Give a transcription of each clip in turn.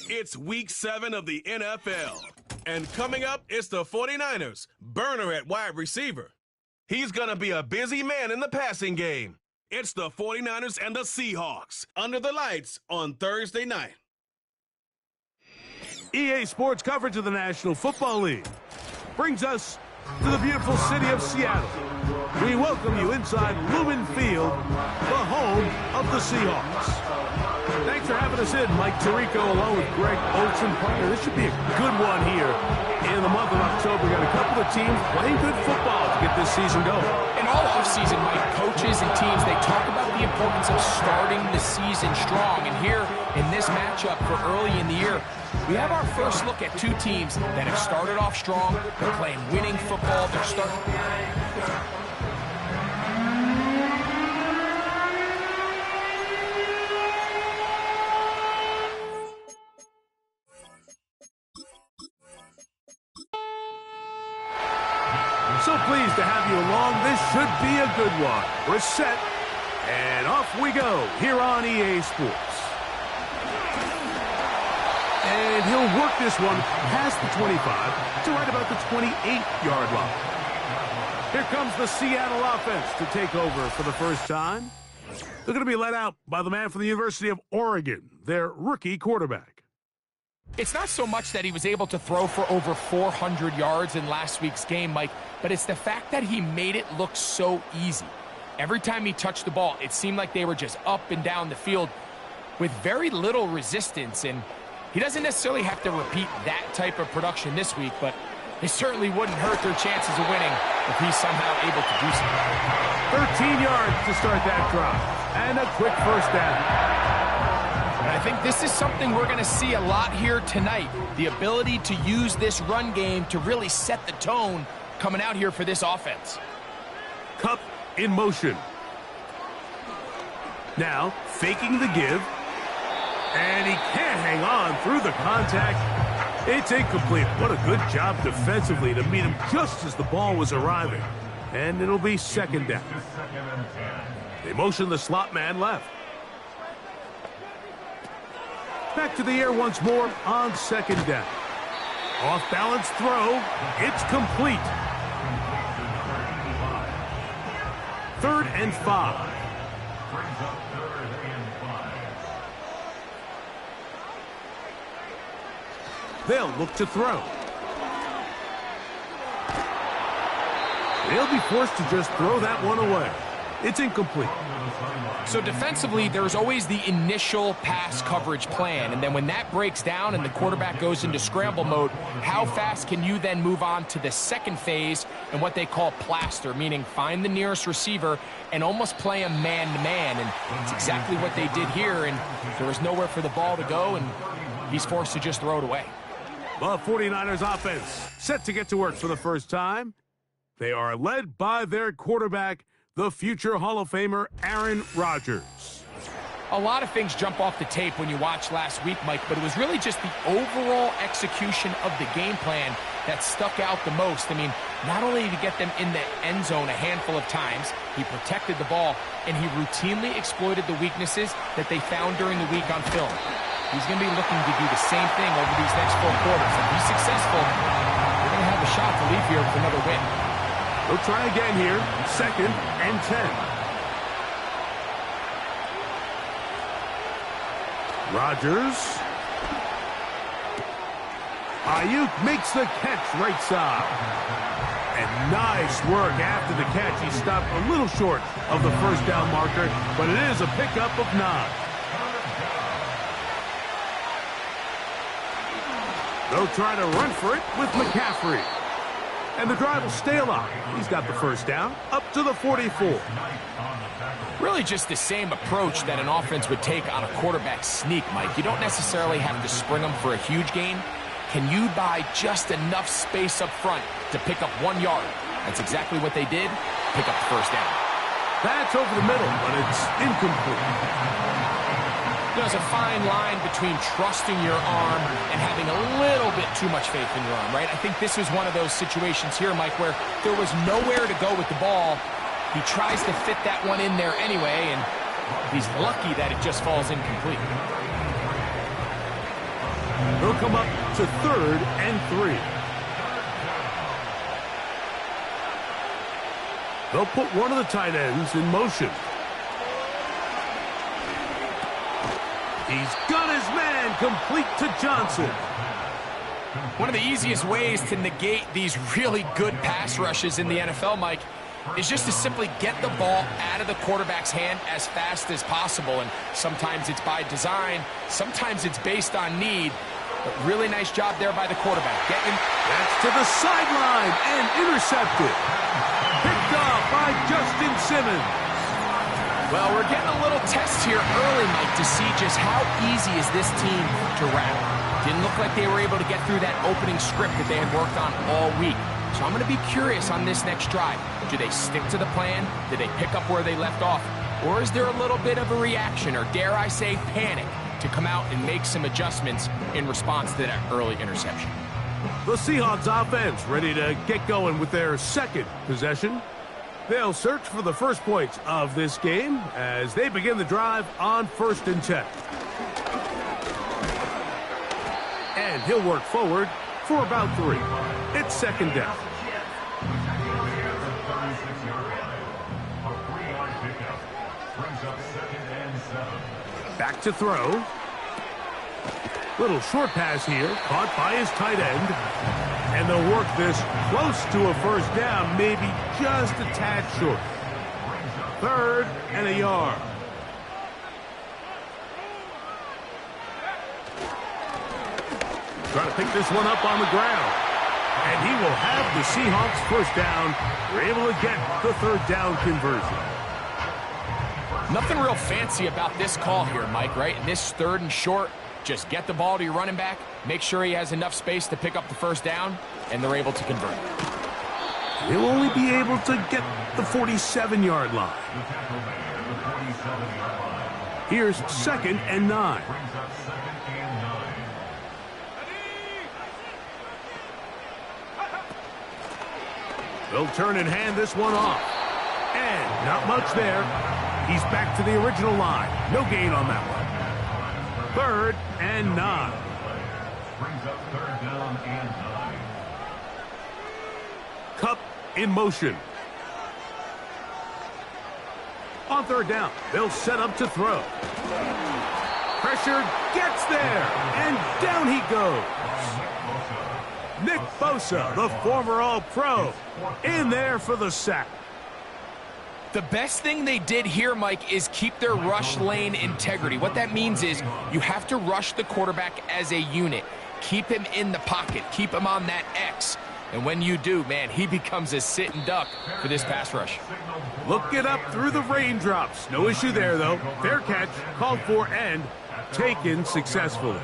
It's week 7 of the NFL. And coming up, it's the 49ers. Burner at wide receiver. He's going to be a busy man in the passing game. It's the 49ers and the Seahawks under the lights on Thursday night. EA Sports coverage of the National Football League brings us to the beautiful city of Seattle. We welcome you inside Lumen Field, the home of the Seahawks. Thanks for having us in, Mike Tirico, along with Greg Olsen. Partner, this should be a good one here in the month of October. We've got a couple of teams playing good football to get this season going. And all offseason, Mike, coaches and teams, they talk about the importance of starting the season strong. And here in this matchup for early in the year, we have our first look at two teams that have started off strong. They're playing winning football. They're starting. So pleased to have you along. This should be a good one. We're set, and off we go here on EA Sports. And he'll work this one past the 25 to right about the 28-yard line. Here comes the Seattle offense to take over for the first time. They're going to be led out by the man from the University of Oregon, their rookie quarterback. It's not so much that he was able to throw for over 400 yards in last week's game, Mike, but it's the fact that he made it look so easy. Every time he touched the ball, it seemed like they were just up and down the field with very little resistance, and he doesn't necessarily have to repeat that type of production this week, but it certainly wouldn't hurt their chances of winning if he's somehow able to do so. 13 yards to start that drive, and a quick first down. And I think this is something we're going to see a lot here tonight, the ability to use this run game to really set the tone coming out here for this offense. Kupp in motion. Now, faking the give. And he can't hang on through the contact. It's incomplete. What a good job defensively to meet him just as the ball was arriving. And it'll be second down. They motion the slot man left. Back to the air once more on second down. Off-balance throw. It's complete. 3rd and 5. They'll look to throw. They'll be forced to just throw that one away. It's incomplete. So defensively, there's always the initial pass coverage plan, and then when that breaks down and the quarterback goes into scramble mode, how fast can you then move on to the second phase and what they call plaster, meaning find the nearest receiver and almost play him man-to-man, and it's exactly what they did here, and there was nowhere for the ball to go, and he's forced to just throw it away. The 49ers offense set to get to work for the first time. They are led by their quarterback, the future Hall of Famer, Aaron Rodgers. A lot of things jump off the tape when you watched last week, Mike, but it was really just the overall execution of the game plan that stuck out the most. I mean, not only did he get them in the end zone a handful of times, he protected the ball, and he routinely exploited the weaknesses that they found during the week on film. He's going to be looking to do the same thing over these next 4 quarters. If he's successful, they're going to have a shot to leave here with another win. They'll try again here, 2nd and 10. Rodgers. Ayuk makes the catch right side. And nice work after the catch. He stopped a little short of the first down marker, but it is a pickup of 9. They'll try to run for it with McCaffrey. And the drive will stay alive. He's got the first down up to the 44. Really just the same approach that an offense would take on a quarterback sneak, Mike. You don't necessarily have to spring them for a huge gain. Can you buy just enough space up front to pick up 1 yard? That's exactly what they did. Pick up the first down. That's over the middle, but it's incomplete. There's a fine line between trusting your arm and having a little bit too much faith in your arm, right? I think this was one of those situations here, Mike, where there was nowhere to go with the ball. He tries to fit that one in there anyway, and he's lucky that it just falls incomplete. They'll come up to 3rd and 3. They'll put one of the tight ends in motion. He's got his man complete to Johnson. One of the easiest ways to negate these really good pass rushes in the NFL, Mike, is just to simply get the ball out of the quarterback's hand as fast as possible. And sometimes it's by design, sometimes it's based on need. But really nice job there by the quarterback. That's to the sideline and intercepted. Picked off by Justin Simmons. Well, we're getting a little test here early, Mike, to see just how easy is this team to rattle. Didn't look like they were able to get through that opening script that they had worked on all week. So I'm going to be curious on this next drive. Do they stick to the plan? Do they pick up where they left off? Or is there a little bit of a reaction, or dare I say panic, to come out and make some adjustments in response to that early interception? The Seahawks offense ready to get going with their second possession. They'll search for the first points of this game as they begin the drive on 1st and 10. And he'll work forward for about 3. It's 2nd down. Back to throw. Little short pass here, caught by his tight end. And they'll work this close to a 1st down, maybe just a tad short. 3rd and a yard. Trying to pick this one up on the ground. And he will have the Seahawks 1st down. They're able to get the 3rd down conversion. Nothing real fancy about this call here, Mike, right? In this 3rd and short, just get the ball to your running back, make sure he has enough space to pick up the 1st down, and they're able to convert. He'll only be able to get the 47-yard line. Here's 2nd and 9. They'll turn and hand this one off. And not much there. He's back to the original line. No gain on that one. 3rd and 9. Brings up 3rd down and 9. Kupp in motion. On 3rd down, they'll set up to throw. Pressure gets there, and down he goes. Nick Bosa, the former All-Pro, in there for the sack. The best thing they did here, Mike, is keep their rush lane integrity. What that means is you have to rush the quarterback as a unit. Keep him in the pocket. Keep him on that X. And when you do, man, he becomes a sitting duck for this pass rush. Look it up through the raindrops. No issue there, though. Fair catch, called for, and taken successfully.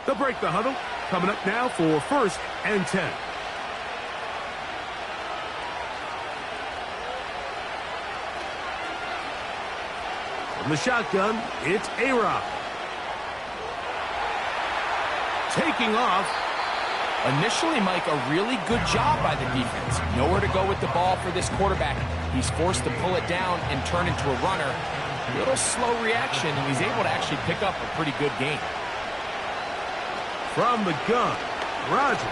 They'll break the huddle. Coming up now for 1st and 10. From the shotgun, it's A-Rod. Taking off. Initially, Mike, a really good job by the defense. Nowhere to go with the ball for this quarterback. He's forced to pull it down and turn into a runner. A little slow reaction, and he's able to actually pick up a pretty good gain. From the gun, Rodgers.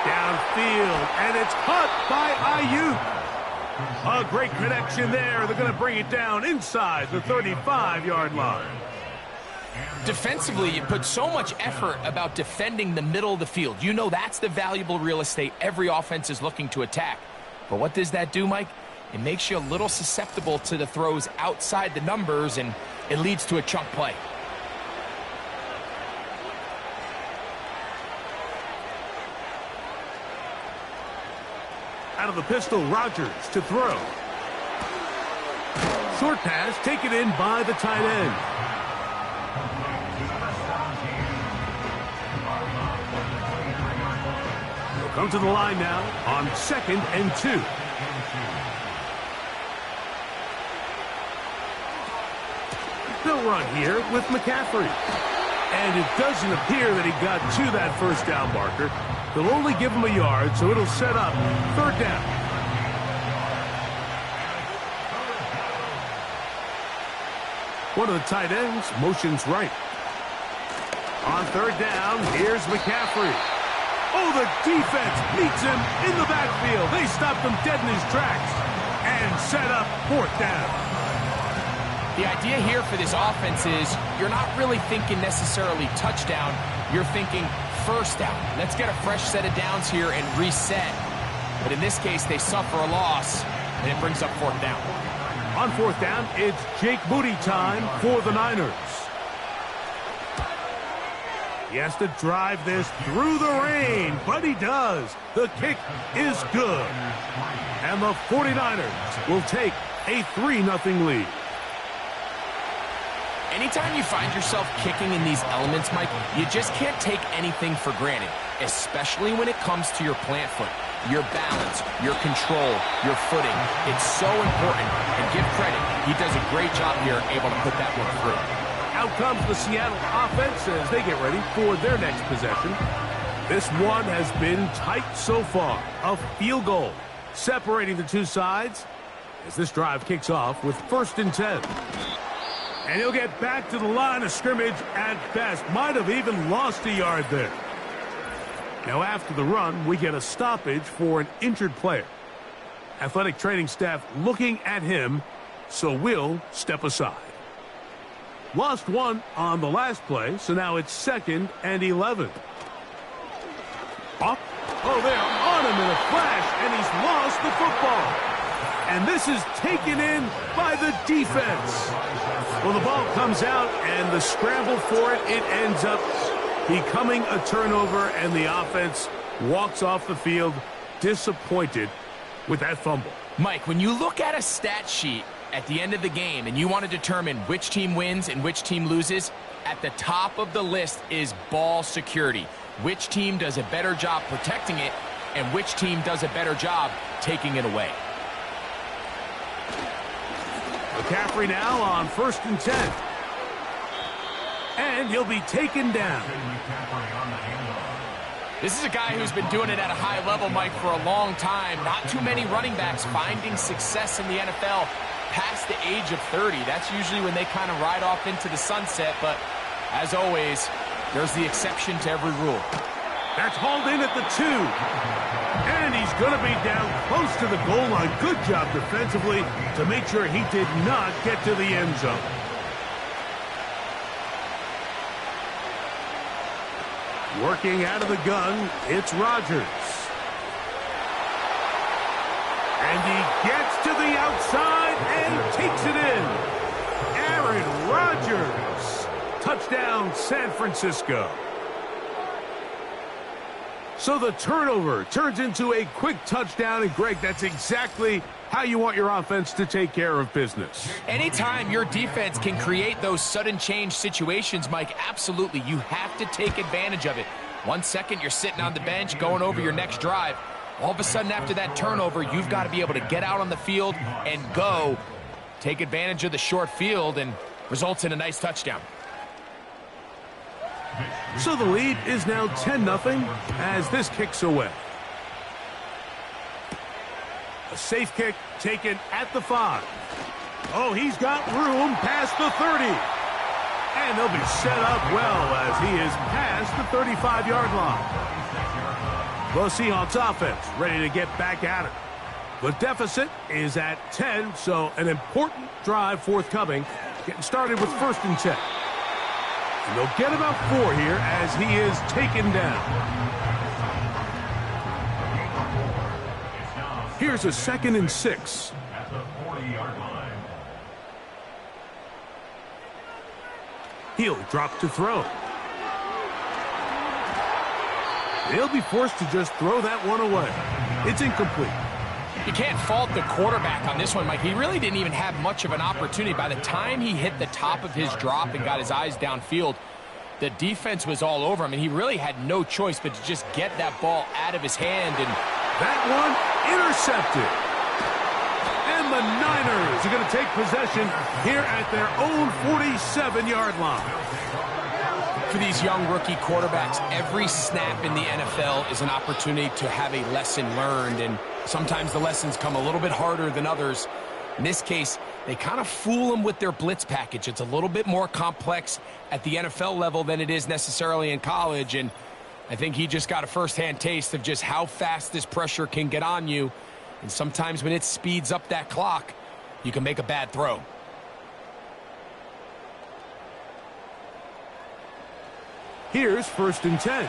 Downfield, and it's caught by Ayuk. A great connection there. They're going to bring it down inside the 35-yard line. Defensively, you put so much effort about defending the middle of the field. You know that's the valuable real estate every offense is looking to attack. But what does that do, Mike? It makes you a little susceptible to the throws outside the numbers, and it leads to a chunk play. Out of the pistol, Rodgers to throw. Short pass taken in by the tight end. They'll come to the line now on 2nd and 2. They'll run here with McCaffrey. And it doesn't appear that he got to that 1st down marker. They'll only give him a yard, so it'll set up 3rd down. One of the tight ends motions right. On third down, here's McCaffrey. Oh, the defense meets him in the backfield. They stopped him dead in his tracks and set up fourth down. The idea here for this offense is you're not really thinking necessarily touchdown. You're thinking first down. Let's get a fresh set of downs here and reset. But in this case, they suffer a loss, and it brings up fourth down. On fourth down, it's Jake Moody time for the Niners. He has to drive this through the rain, but he does. The kick is good. And the 49ers will take a 3-0 lead. Anytime you find yourself kicking in these elements, Mike, you just can't take anything for granted, especially when it comes to your plant foot, your balance, your control, your footing. It's so important, and give credit. He does a great job here able to put that one through. Out comes the Seattle offense as they get ready for their next possession. This one has been tight so far. A field goal separating the two sides as this drive kicks off with 1st and 10. And he'll get back to the line of scrimmage at best. Might have even lost a yard there. Now after the run, we get a stoppage for an injured player. Athletic training staff looking at him, so we'll step aside. Lost one on the last play, so now it's 2nd and 11. Up. Oh, they're on him in a flash, and he's lost the football. And this is taken in by the defense. Well, the ball comes out, and the scramble for it ends up becoming a turnover, and the offense walks off the field disappointed with that fumble. Mike, when you look at a stat sheet at the end of the game and you want to determine which team wins and which team loses, at the top of the list is ball security. Which team does a better job protecting it, and which team does a better job taking it away. McCaffrey now on 1st and 10. And he'll be taken down. This is a guy who's been doing it at a high level, Mike, for a long time. Not too many running backs finding success in the NFL past the age of 30. That's usually when they kind of ride off into the sunset, but as always, there's the exception to every rule. That's hauled in at the 2. And he's going to be down close to the goal line. Good job defensively to make sure he did not get to the end zone. Working out of the gun, it's Rodgers. And he gets to the outside and takes it in. Aaron Rodgers. Touchdown, San Francisco. So the turnover turns into a quick touchdown, and Greg, that's exactly how you want your offense to take care of business. Anytime your defense can create those sudden change situations, Mike, absolutely, you have to take advantage of it. 1 second, you're sitting on the bench going over your next drive. All of a sudden, after that turnover, you've got to be able to get out on the field and go. Take advantage of the short field, and results in a nice touchdown. So the lead is now 10-0 as this kicks away. A safe kick taken at the 5. Oh, he's got room past the 30. And they'll be set up well as he is past the 35-yard line. The Seahawks offense ready to get back at it. The deficit is at 10, so an important drive forthcoming. Getting started with 1st and 10. And they'll get about 4 here as he is taken down. Here's a 2nd and 6. At the 40-yard line. He'll drop to throw. They'll be forced to just throw that one away. It's incomplete. You can't fault the quarterback on this one, Mike. He really didn't even have much of an opportunity. By the time he hit the top of his drop and got his eyes downfield, the defense was all over him, and he really had no choice but to just get that ball out of his hand. And that one intercepted. And the Niners are going to take possession here at their own 47-yard line. For these young rookie quarterbacks, every snap in the NFL is an opportunity to have a lesson learned, and sometimes the lessons come a little bit harder than others. In this case, They kind of fool them with their blitz package. It's a little bit more complex at the NFL level than it is necessarily in college, and I think he just got a first-hand taste of just how fast this pressure can get on you, and sometimes when it speeds up that clock, you can make a bad throw. Here's 1st and 10.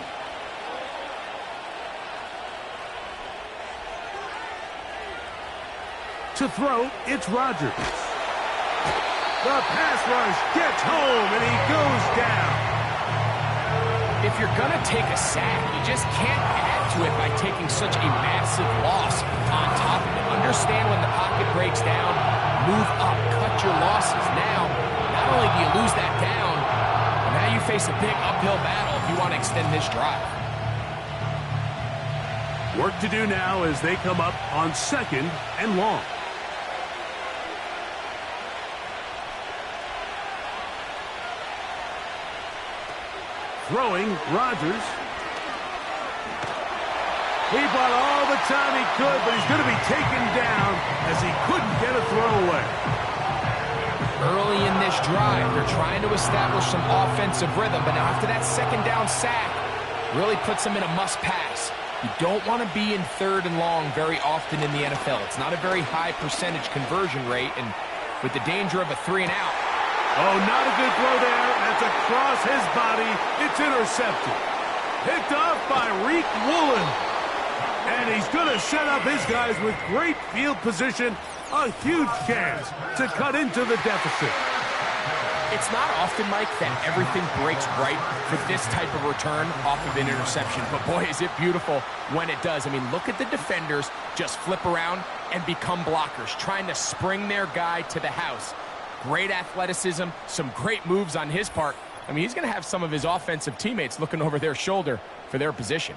To throw, it's Rodgers. The pass rush gets home, and he goes down. If you're going to take a sack, you just can't add to it by taking such a massive loss on top of it. Understand when the pocket breaks down, move up, cut your losses. Now, not only do you lose that down, but now you face a big uphill battle if you want to extend this drive. Work to do now as they come up on 2nd and long. Throwing, Rodgers. He bought all the time he could, but he's going to be taken down as he couldn't get a throw away. Early in this drive, they're trying to establish some offensive rhythm, but now after that 2nd down sack, really puts them in a must-pass. You don't want to be in 3rd and long very often in the NFL. It's not a very high percentage conversion rate, and with the danger of a 3-and-out, oh, not a good throw there. That's across his body. It's intercepted. Picked off by Reek Woolen. And he's going to set up his guys with great field position. A huge chance to cut into the deficit. it's not often, Mike, that everything breaks right for this type of return off of an interception. But, boy, is it beautiful when it does. I mean, look at the defenders just flip around and become blockers, trying to spring their guy to the house. Great athleticism, some great moves on his part. I mean, he's going to have some of his offensive teammates looking over their shoulder for their position.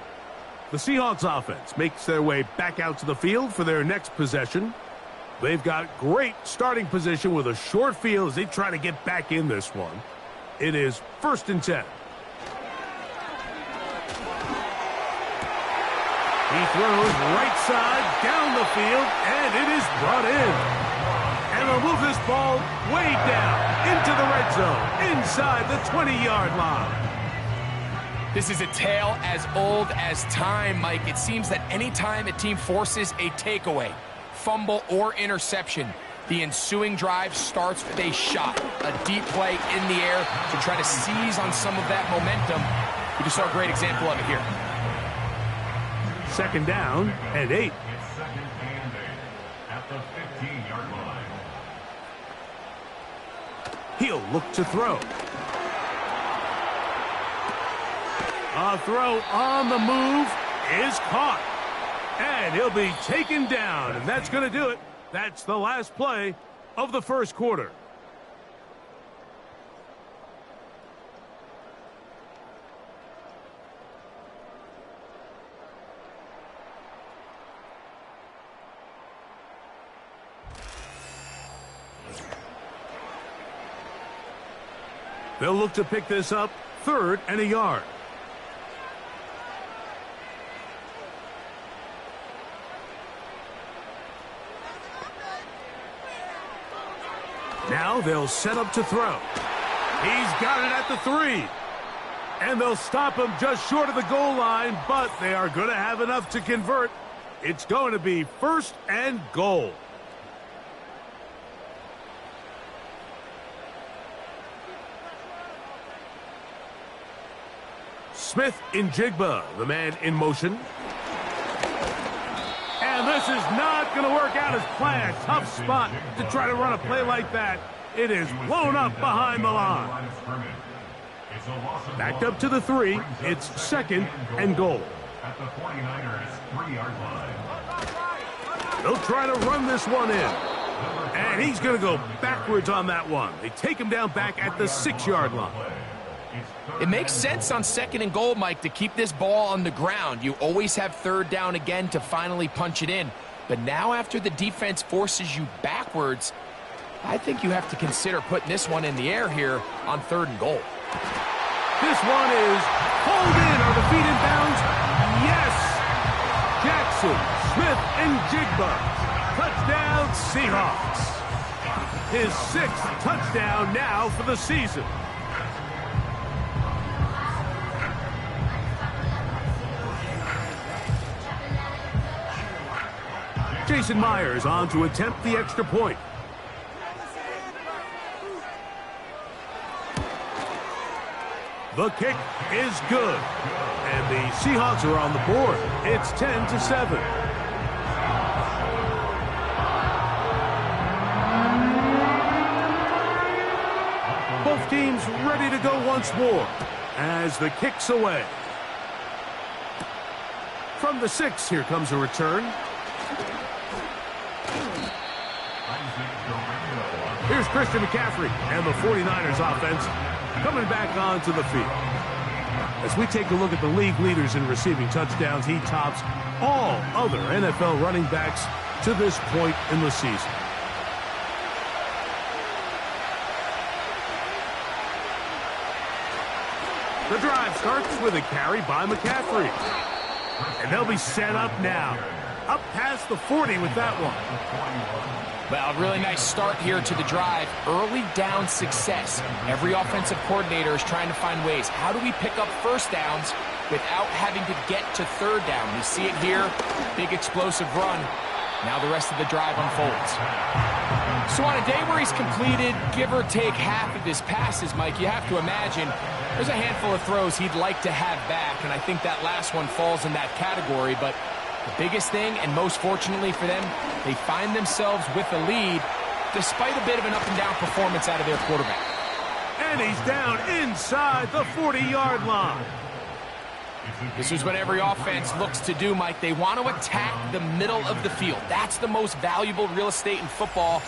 The Seahawks offense makes their way back out to the field for their next possession. They've got great starting position with a short field as they try to get back in this one. It is 1st and 10. He throws right side down the field, and it is brought in. And they'll move this ball way down into the red zone, inside the 20-yard line. This is a tale as old as time, Mike. It seems that anytime a team forces a takeaway, fumble, or interception, the ensuing drive starts with a shot, a deep play in the air to try to seize on some of that momentum. We just saw a great example of it here. 2nd down and 8. It's 2nd and 8 at the 15-yard line. He'll look to throw. A throw on the move is caught. And he'll be taken down, and that's going to do it. That's the last play of the first quarter. They'll look to pick this up 3rd and a yard. Now they'll set up to throw. He's got it at the 3. And they'll stop him just short of the goal line, but they are going to have enough to convert. It's going to be 1st and goal. Smith-Njigba, the man in motion. And this is not going to work out as planned. Tough spot to try to run a play like that. It is blown up behind the line. Backed up to the 3. It's 2nd and goal. At the 49ers 3-yard line. They'll try to run this one in. And he's going to go backwards on that one. They take him down back at the 6-yard line. It makes sense on 2nd and goal, Mike, to keep this ball on the ground. You always have 3rd down again to finally punch it in. But now after the defense forces you backwards, I think you have to consider putting this one in the air here on 3rd and goal. This one is pulled in. Are the feet in bounds? Yes! Jackson Smith-Njigba. Touchdown, Seahawks. his 6th touchdown now for the season. Jason Myers on to attempt the extra point. The kick is good. And the Seahawks are on the board. It's 10-7. Both teams ready to go once more as the kick's away. From the 6, here comes a return. Here's Christian McCaffrey and the 49ers offense coming back onto the field. As we take a look at the league leaders in receiving touchdowns, he tops all other NFL running backs to this point in the season. The drive starts with a carry by McCaffrey. And they'll be set up now. Up past the 40 with that one. Well, a really nice start here to the drive. Early down success. Every offensive coordinator is trying to find ways. How do we pick up first downs without having to get to third down? We see it here. Big explosive run. Now the rest of the drive unfolds. So on a day where he's completed, give or take half of his passes, Mike, you have to imagine there's a handful of throws he'd like to have back, and I think that last one falls in that category. But the biggest thing, and most fortunately for them, they find themselves with a lead despite a bit of an up-and-down performance out of their quarterback. And he's down inside the 40-yard line. This is what every offense looks to do, Mike. They want to attack the middle of the field. That's the most valuable real estate in football.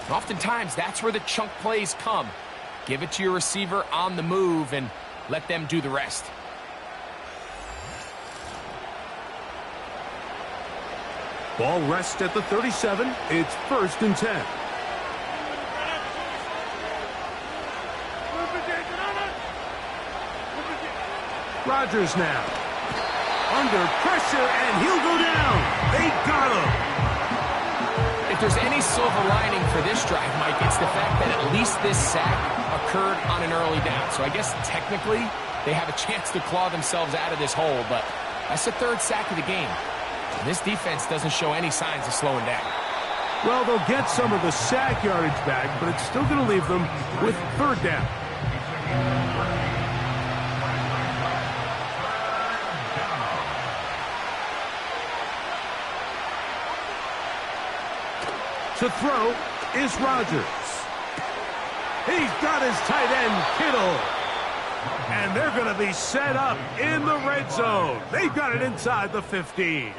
And oftentimes, that's where the chunk plays come. Give it to your receiver on the move and let them do the rest. Ball rests at the 37. It's 1st and 10. Rodgers now. Under pressure, and he'll go down. They got him. If there's any silver lining for this drive, Mike, it's the fact that at least this sack occurred on an early down. So I guess technically they have a chance to claw themselves out of this hole, but that's the 3rd sack of the game. This defense doesn't show any signs of slowing down. Well, they'll get some of the sack yardage back, but it's still going to leave them with 3rd down. To throw is Rodgers. He's got his tight end, Kittle. And they're going to be set up in the red zone. They've got it inside the 15.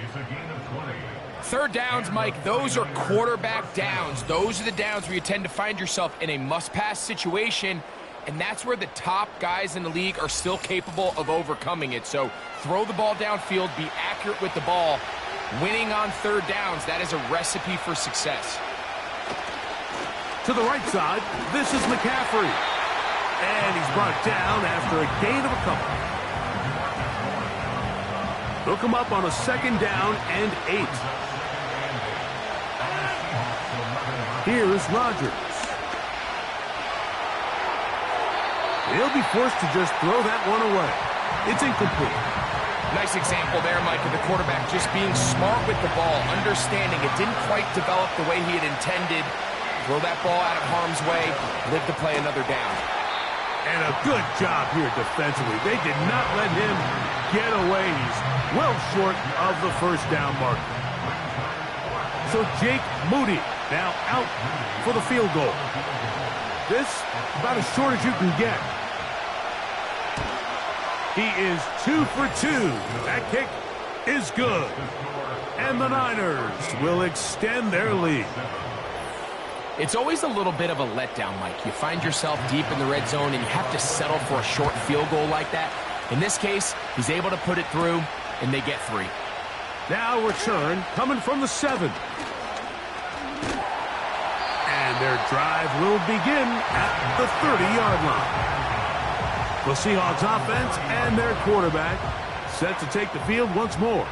3rd downs, Mike, those are quarterback downs. Those are the downs where you tend to find yourself in a must-pass situation, and that's where the top guys in the league are still capable of overcoming it. So throw the ball downfield, be accurate with the ball. Winning on 3rd downs, that is a recipe for success. To the right side, this is McCaffrey. And he's brought down after a gain of a couple. They'll come up on a 2nd down and 8. Here's Rodgers. He'll be forced to just throw that one away. It's incomplete. Nice example there, Mike, of the quarterback just being smart with the ball, understanding it didn't quite develop the way he had intended. Throw that ball out of harm's way, live to play another down. And a good job here defensively. They did not let him get away. He's well short of the 1st down marker. So Jake Moody now out for the field goal. This about as short as you can get. He is 2 for 2. That kick is good. And the Niners will extend their lead. It's always a little bit of a letdown, Mike. You find yourself deep in the red zone and you have to settle for a short field goal like that. In this case, he's able to put it through, and they get 3. Now return coming from the 7. And their drive will begin at the 30-yard line. The Seahawks offense and their quarterback set to take the field once more.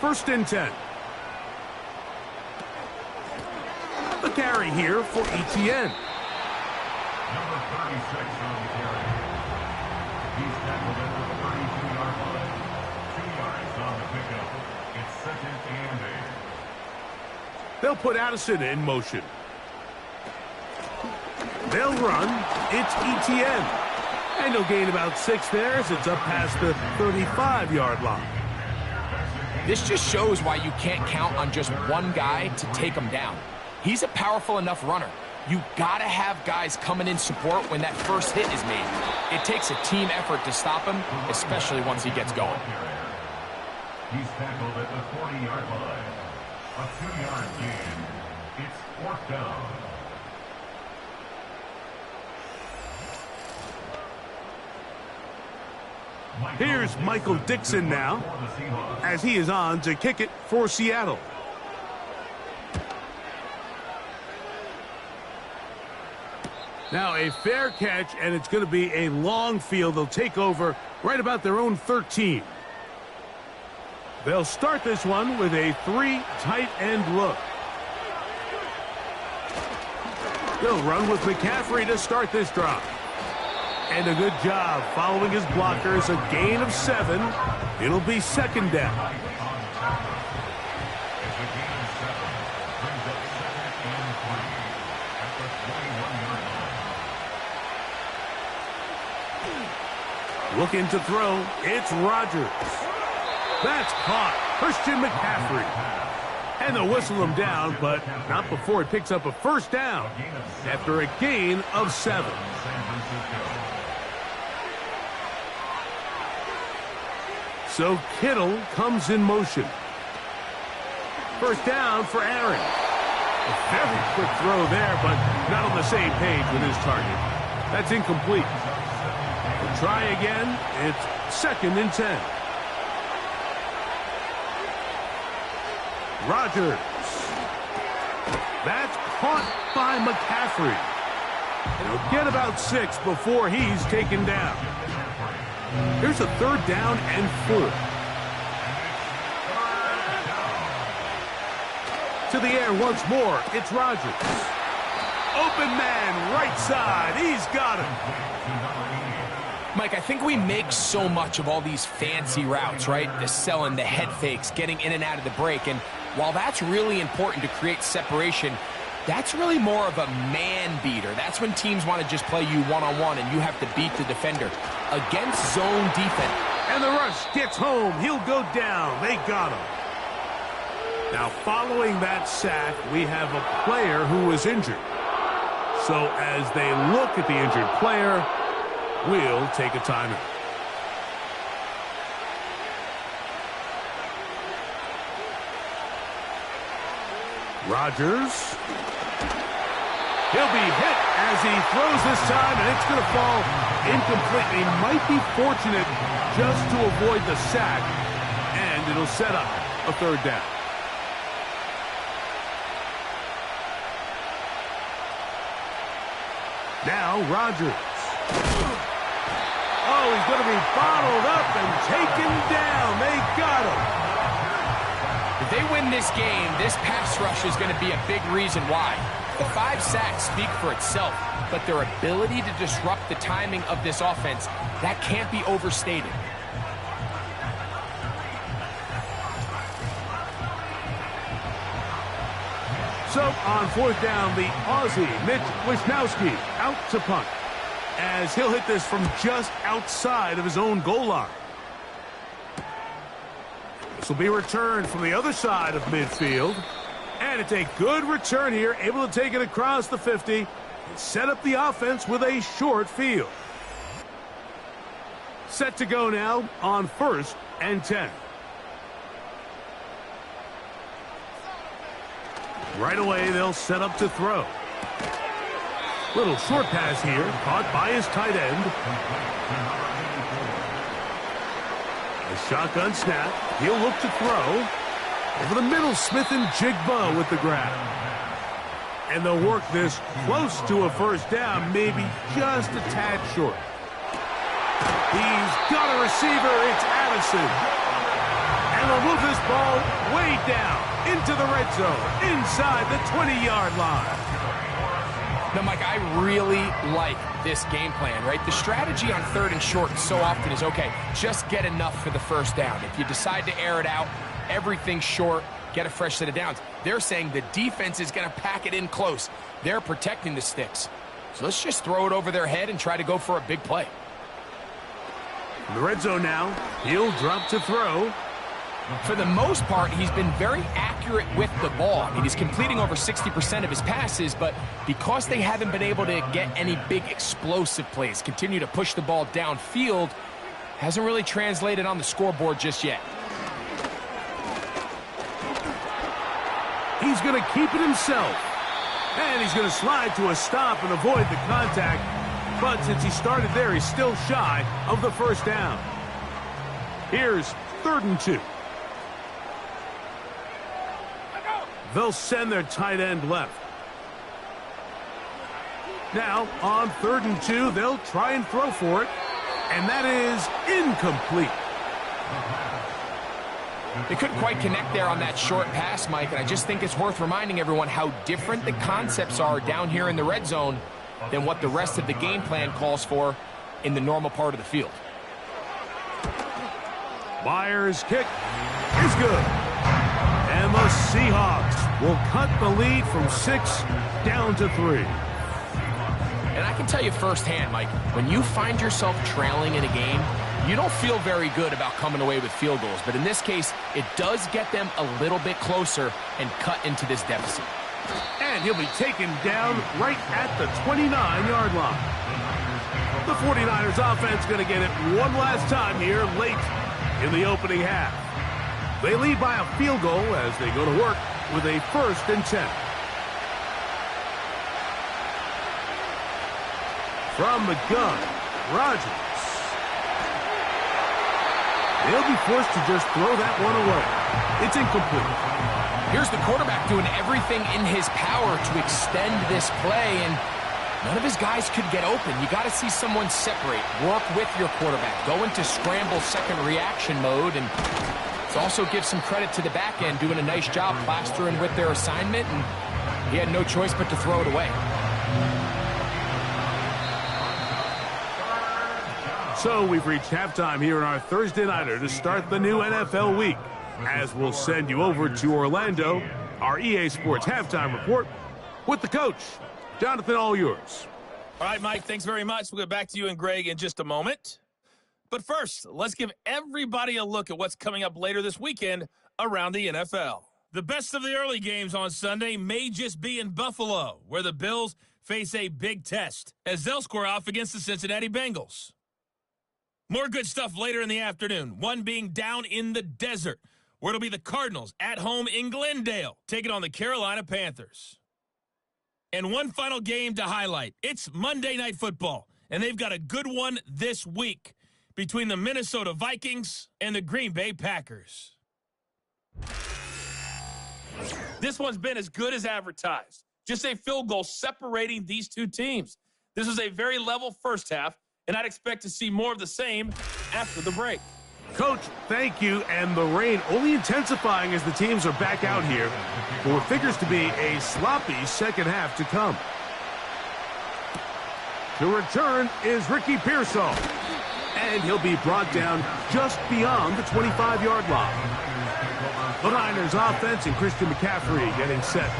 1st and 10. The carry here for ETN. Number 36 on the carry. He's tackled at the 32-yard line. 2 yards on the pickup. It's 2nd and 8. They'll put Addison in motion. They'll run. It's ETN. And he'll gain about 6 there as it's up past the 35-yard line. This just shows why you can't count on just one guy to take him down. He's a powerful enough runner. You gotta have guys coming in support when that first hit is made. It takes a team effort to stop him, especially once he gets going. He's tackled at the 40-yard line. A 2-yard gain. It's 4th down. Here's Michael Dixon now, as he is on to kick it for Seattle. Now a fair catch, and it's going to be a long field. They'll take over right about their own 13. They'll start this one with a 3 tight end look. They'll run with McCaffrey to start this drive. And a good job following his blockers, a gain of 7. It'll be 2nd down. Looking to throw, it's Rodgers. That's caught, Christian McCaffrey. And they'll whistle him down, but not before it picks up a 1st down after a gain of 7. So Kittle comes in motion. 1st down for Aaron. A very quick throw there, but not on the same page with his target. That's incomplete. We'll try again. It's 2nd and 10. Rodgers. That's caught by McCaffrey. He'll get about 6 before he's taken down. Here's a 3rd down and 4. To the air once more. It's Rodgers. Open man, right side. He's got him. Mike, I think we make so much of all these fancy routes, right? The selling, the head fakes, getting in and out of the break. And while that's really important to create separation, that's really more of a man beater. That's when teams want to just play you one-on-one and you have to beat the defender. Against zone defense. And the rush gets home. He'll go down. They got him. Now, following that sack, we have a player who was injured. So as they look at the injured player, we'll take a timeout. Rodgers. He'll be hit as he throws this time, and it's going to fall incomplete. He might be fortunate just to avoid the sack, and it'll set up a 3rd down. Now Rodgers. Oh, he's going to be bottled up and taken down. They got him. If they win this game, this pass rush is going to be a big reason why. The 5 sacks speak for itself, but their ability to disrupt the timing of this offense, that can't be overstated. So on 4th down, the Aussie, Mitch Wisnowski, out to punt, as he'll hit this from just outside of his own goal line. This will be returned from the other side of midfield. And it's a good return here, able to take it across the 50 and set up the offense with a short field. Set to go now on 1st and 10. Right away, they'll set up to throw. Little short pass here, caught by his tight end. A shotgun snap. He'll look to throw. Over the middle, Smith and Jigba with the grab. And they'll work this close to a 1st down, maybe just a tad short. He's got a receiver. It's Addison. And they'll move this ball way down into the red zone, inside the 20-yard line. Now, Mike, I really like this game plan, right? The strategy on 3rd and short so often is, okay, just get enough for the first down. If you decide to air it out, everything short, get a fresh set of downs. They're saying the defense is going to pack it in close. They're protecting the sticks. So let's just throw it over their head and try to go for a big play. In the red zone now, he'll drop to throw. For the most part, he's been very accurate with the ball. I mean, he's completing over 60% of his passes, but because they haven't been able to get any big explosive plays, continue to push the ball downfield, hasn't really translated on the scoreboard just yet. He's going to keep it himself. And he's going to slide to a stop and avoid the contact. But since he started there, he's still shy of the first down. Here's 3rd and 2. They'll send their tight end left. Now, on 3rd and 2, they'll try and throw for it. And that is incomplete. They couldn't quite connect there on that short pass, Mike, and I just think it's worth reminding everyone how different the concepts are down here in the red zone than what the rest of the game plan calls for in the normal part of the field. Myers' kick is good. And the Seahawks will cut the lead from 6 down to 3. And I can tell you firsthand, Mike, when you find yourself trailing in a game, you don't feel very good about coming away with field goals. But in this case, it does get them a little bit closer and cut into this deficit. And he'll be taken down right at the 29-yard line. The 49ers offense going to get it one last time here late in the opening half. They lead by a field goal as they go to work with a 1st and 10. From the gun, Rodgers. They'll be forced to just throw that one away. It's incomplete. Here's the quarterback doing everything in his power to extend this play, and none of his guys could get open. You got to see someone separate, work with your quarterback, go into scramble second reaction mode, and also give some credit to the back end doing a nice job plastering with their assignment, and he had no choice but to throw it away. So we've reached halftime here in our Thursday Nighter to start the new NFL week, as we'll send you over to Orlando, our EA Sports halftime report with the coach. Jonathan, all yours. All right, Mike, thanks very much. We'll get back to you and Greg in just a moment. But first, let's give everybody a look at what's coming up later this weekend around the NFL. The best of the early games on Sunday may just be in Buffalo, where the Bills face a big test as they'll square off against the Cincinnati Bengals. More good stuff later in the afternoon, one being down in the desert, where it'll be the Cardinals at home in Glendale, taking on the Carolina Panthers. And one final game to highlight. It's Monday Night Football, and they've got a good one this week between the Minnesota Vikings and the Green Bay Packers. This one's been as good as advertised. Just a field goal separating these two teams. This was a very level first half, and I'd expect to see more of the same after the break. Coach, thank you, and the rain only intensifying as the teams are back out here for what figures to be a sloppy second half to come. The return is Ricky Pearsall, and he'll be brought down just beyond the 25-yard line. The Niners offense and Christian McCaffrey getting set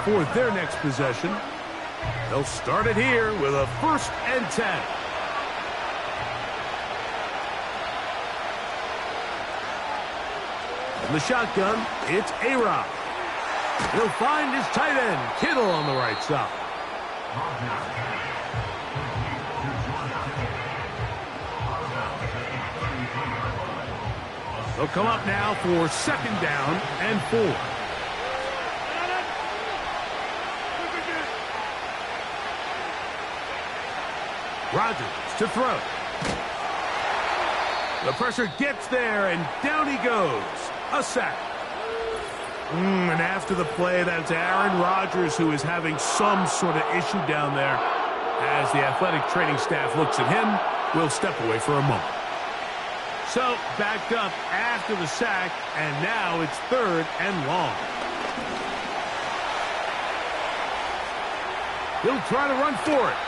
for their next possession. They'll start it here with a 1st and 10. In the shotgun, it's A-Rod. He'll find his tight end, Kittle, on the right side. They'll come up now for 2nd down and 4. Rodgers to throw. The pressure gets there, and down he goes. A sack. And after the play, that's Aaron Rodgers, who is having some sort of issue down there. As the athletic training staff looks at him, we'll step away for a moment. So, backed up after the sack, and now it's 3rd and long. He'll try to run for it.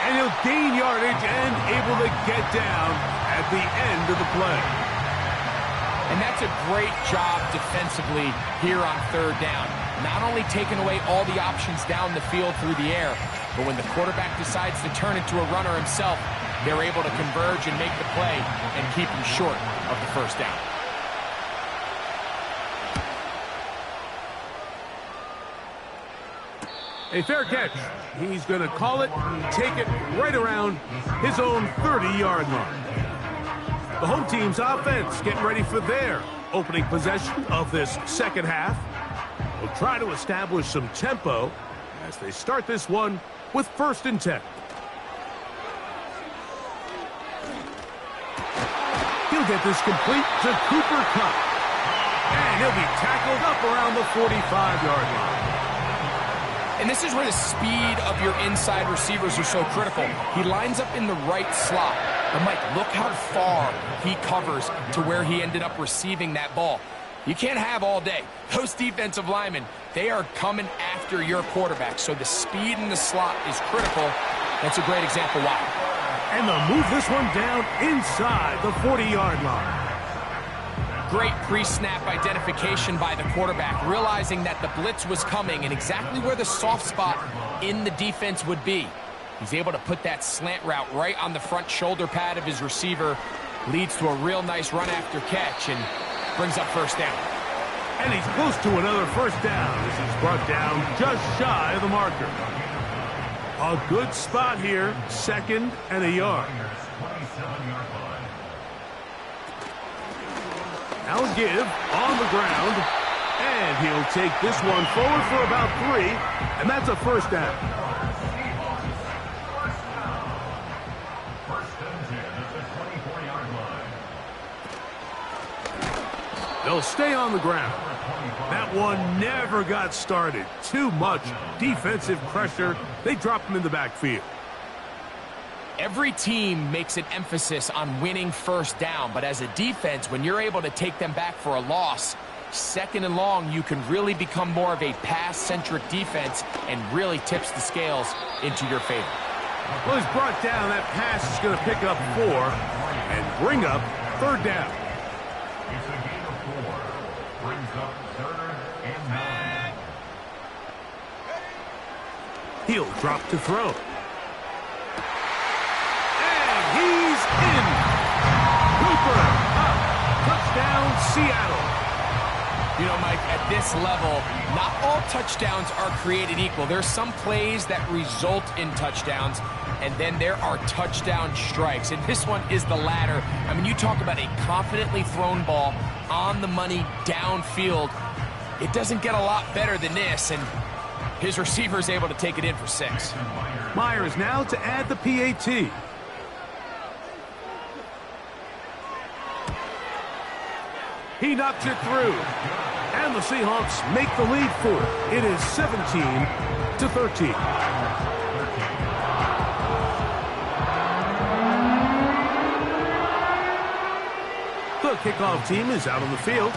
And he'll gain yardage and able to get down at the end of the play. And that's a great job defensively here on third down. Not only taking away all the options down the field through the air, but when the quarterback decides to turn into a runner himself, they're able to converge and make the play and keep him short of the first down. A fair catch. He's going to call it, take it right around his own 30-yard line. The home team's offense getting ready for their opening possession of this second half. They'll try to establish some tempo as they start this one with 1st and 10. He'll get this complete to Cooper Kupp. And he'll be tackled up around the 45-yard line. And this is where the speed of your inside receivers are so critical. He lines up in the right slot. But Mike, look how far he covers to where he ended up receiving that ball. You can't have all day. Those defensive linemen, they are coming after your quarterback. So the speed in the slot is critical. That's a great example why. And they'll move this one down inside the 40-yard line. Great pre-snap identification by the quarterback, realizing that the blitz was coming and exactly where the soft spot in the defense would be. He's able to put that slant route right on the front shoulder pad of his receiver, leads to a real nice run after catch, and brings up first down. And he's close to another first down as he's brought down just shy of the marker. A good spot here, 2nd and a yard. Now give on the ground, and he'll take this one forward for about 3, and that's a first down. They'll stay on the ground. That one never got started. Too much defensive pressure. They drop him in the backfield. Every team makes an emphasis on winning first down, but as a defense, when you're able to take them back for a loss, 2nd and long, you can really become more of a pass-centric defense and really tips the scales into your favor. Well, he's brought down. That pass is going to pick up 4 and bring up 3rd down. It's a gain of 4. Brings up 3rd and 9. He'll drop to throw. He's in. Cooper Kupp. Touchdown, Seattle. You know, Mike, at this level, not all touchdowns are created equal. There's some plays that result in touchdowns, and then there are touchdown strikes. And this one is the latter. I mean, you talk about a confidently thrown ball on the money downfield. It doesn't get a lot better than this, and his receiver is able to take it in for 6. Myers now to add the PAT. He knocks it through. And the Seahawks make the lead 4. It is 17-13. The kickoff team is out on the field.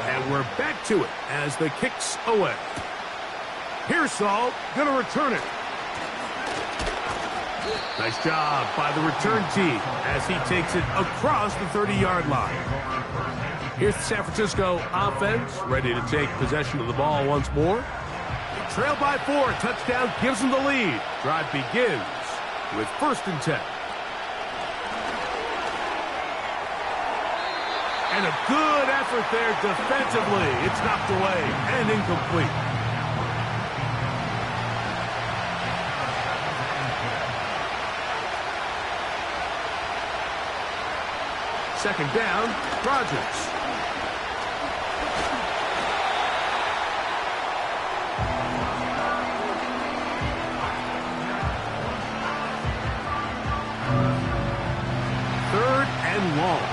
And we're back to it as the kick's away. Pearsall going to return it. Nice job by the return team as he takes it across the 30-yard line. Here's the San Francisco offense, ready to take possession of the ball once more. They trail by 4. Touchdown gives them the lead. Drive begins with 1st and 10. And a good effort there defensively. It's knocked away and incomplete. Second down, Rodgers. Third and long.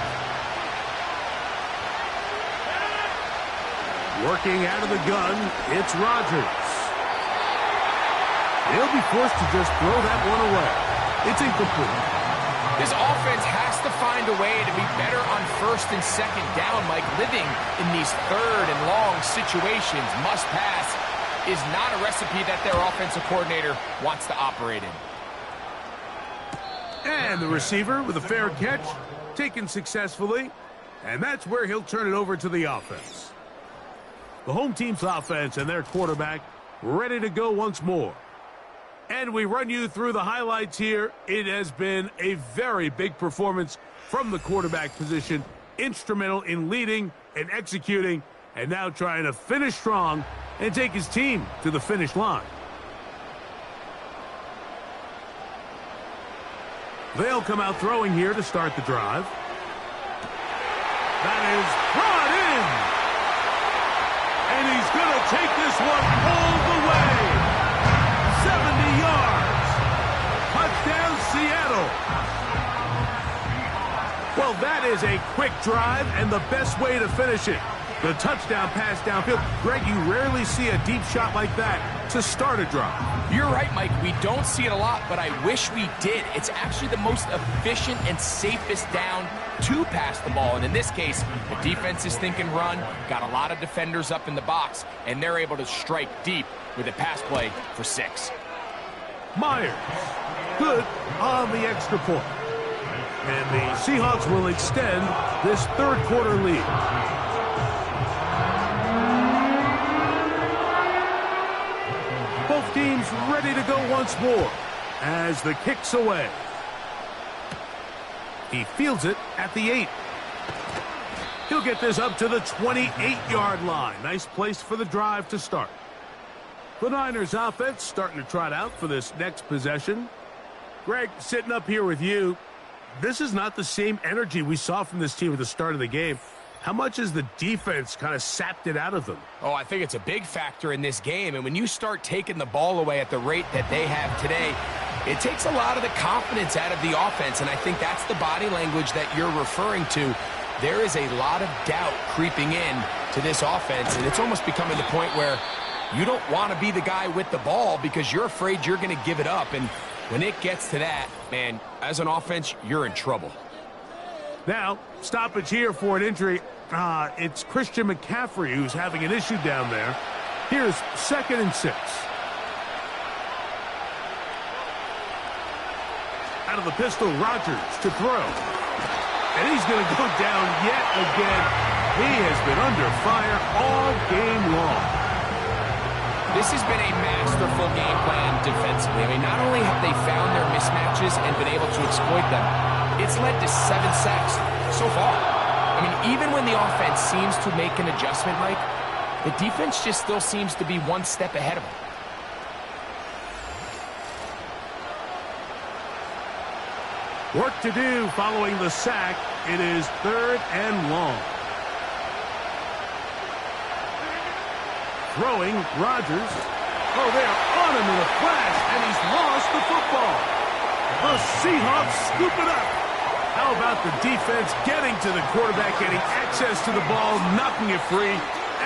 Working out of the gun, it's Rodgers. They'll be forced to just throw that one away. It's incomplete. This offense has to find a way to be better on 1st and 2nd down, Mike. Living in these 3rd and long situations, must pass, is not a recipe that their offensive coordinator wants to operate in. And the receiver with a fair catch, taken successfully, and that's where he'll turn it over to the offense. The home team's offense and their quarterback ready to go once more. And we run you through the highlights here. It has been a very big performance from the quarterback position, instrumental in leading and executing, and now trying to finish strong and take his team to the finish line. They'll come out throwing here to start the drive. That is brought in. And he's going to take this one all the way. 70 yards. Touchdown, Seattle. Well, that is a quick drive and the best way to finish it. The touchdown pass downfield. Greg, you rarely see a deep shot like that to start a drive. You're right, Mike. We don't see it a lot, but I wish we did. It's actually the most efficient and safest down to pass the ball. And in this case, the defense is thinking run, got a lot of defenders up in the box, and they're able to strike deep with a pass play for 6. Myers, good on the extra point. And the Seahawks will extend this third quarter lead. Both teams ready to go once more as the kick's away. He fields it at the 8. He'll get this up to the 28-yard line. Nice place for the drive to start. The Niners offense starting to trot out for this next possession. Greg, sitting up here with you, this is not the same energy we saw from this team at the start of the game. How much has the defense kind of sapped it out of them? Oh, I think it's a big factor in this game. And when you start taking the ball away at the rate that they have today, it takes a lot of the confidence out of the offense. And I think that's the body language that you're referring to. There is a lot of doubt creeping in to this offense. And it's almost becoming the point where you don't want to be the guy with the ball because you're afraid you're going to give it up. And when it gets to that, man, as an offense, you're in trouble. Now, stoppage here for an injury. It's Christian McCaffrey who's having an issue down there. Here's 2nd and 6. Out of the pistol, Rodgers to throw. And he's going to go down yet again. He has been under fire all game long. This has been a masterful game plan defensively. I mean, not only have they found their mismatches and been able to exploit them, it's led to 7 sacks so far. I mean, even when the offense seems to make an adjustment, Mike, the defense just still seems to be one step ahead of them. Work to do following the sack. It is 3rd and long. Throwing, Rodgers. Oh, they're on him in a flash, and he's lost the football. The Seahawks scoop it up. How about the defense getting to the quarterback, getting access to the ball, knocking it free,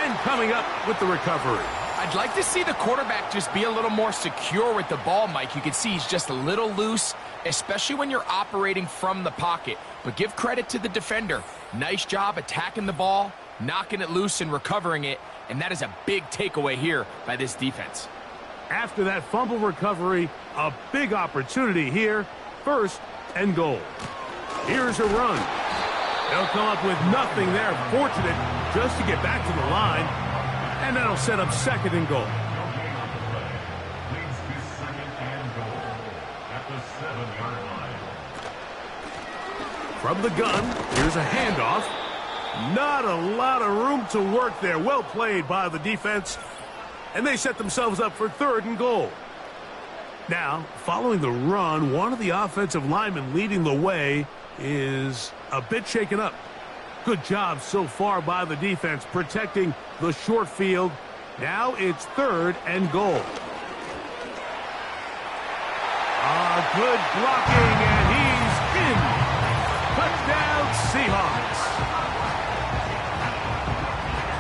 and coming up with the recovery? I'd like to see the quarterback just be a little more secure with the ball, Mike. You can see he's just a little loose, especially when you're operating from the pocket. But give credit to the defender. Nice job attacking the ball, knocking it loose and recovering it, and that is a big takeaway here by this defense. After that fumble recovery, a big opportunity here. 1st and goal. Here's a run. They'll come up with nothing there. Fortunate just to get back to the line. And that'll set up 2nd and goal. Leads to 2nd and goal at the 7-yard line. From the gun, here's a handoff. Not a lot of room to work there. Well played by the defense. And they set themselves up for 3rd and goal. Now, following the run, one of the offensive linemen leading the way is a bit shaken up. Good job so far by the defense protecting the short field. Now it's 3rd and goal. Good blocking, and he's in. Touchdown, Seahawks.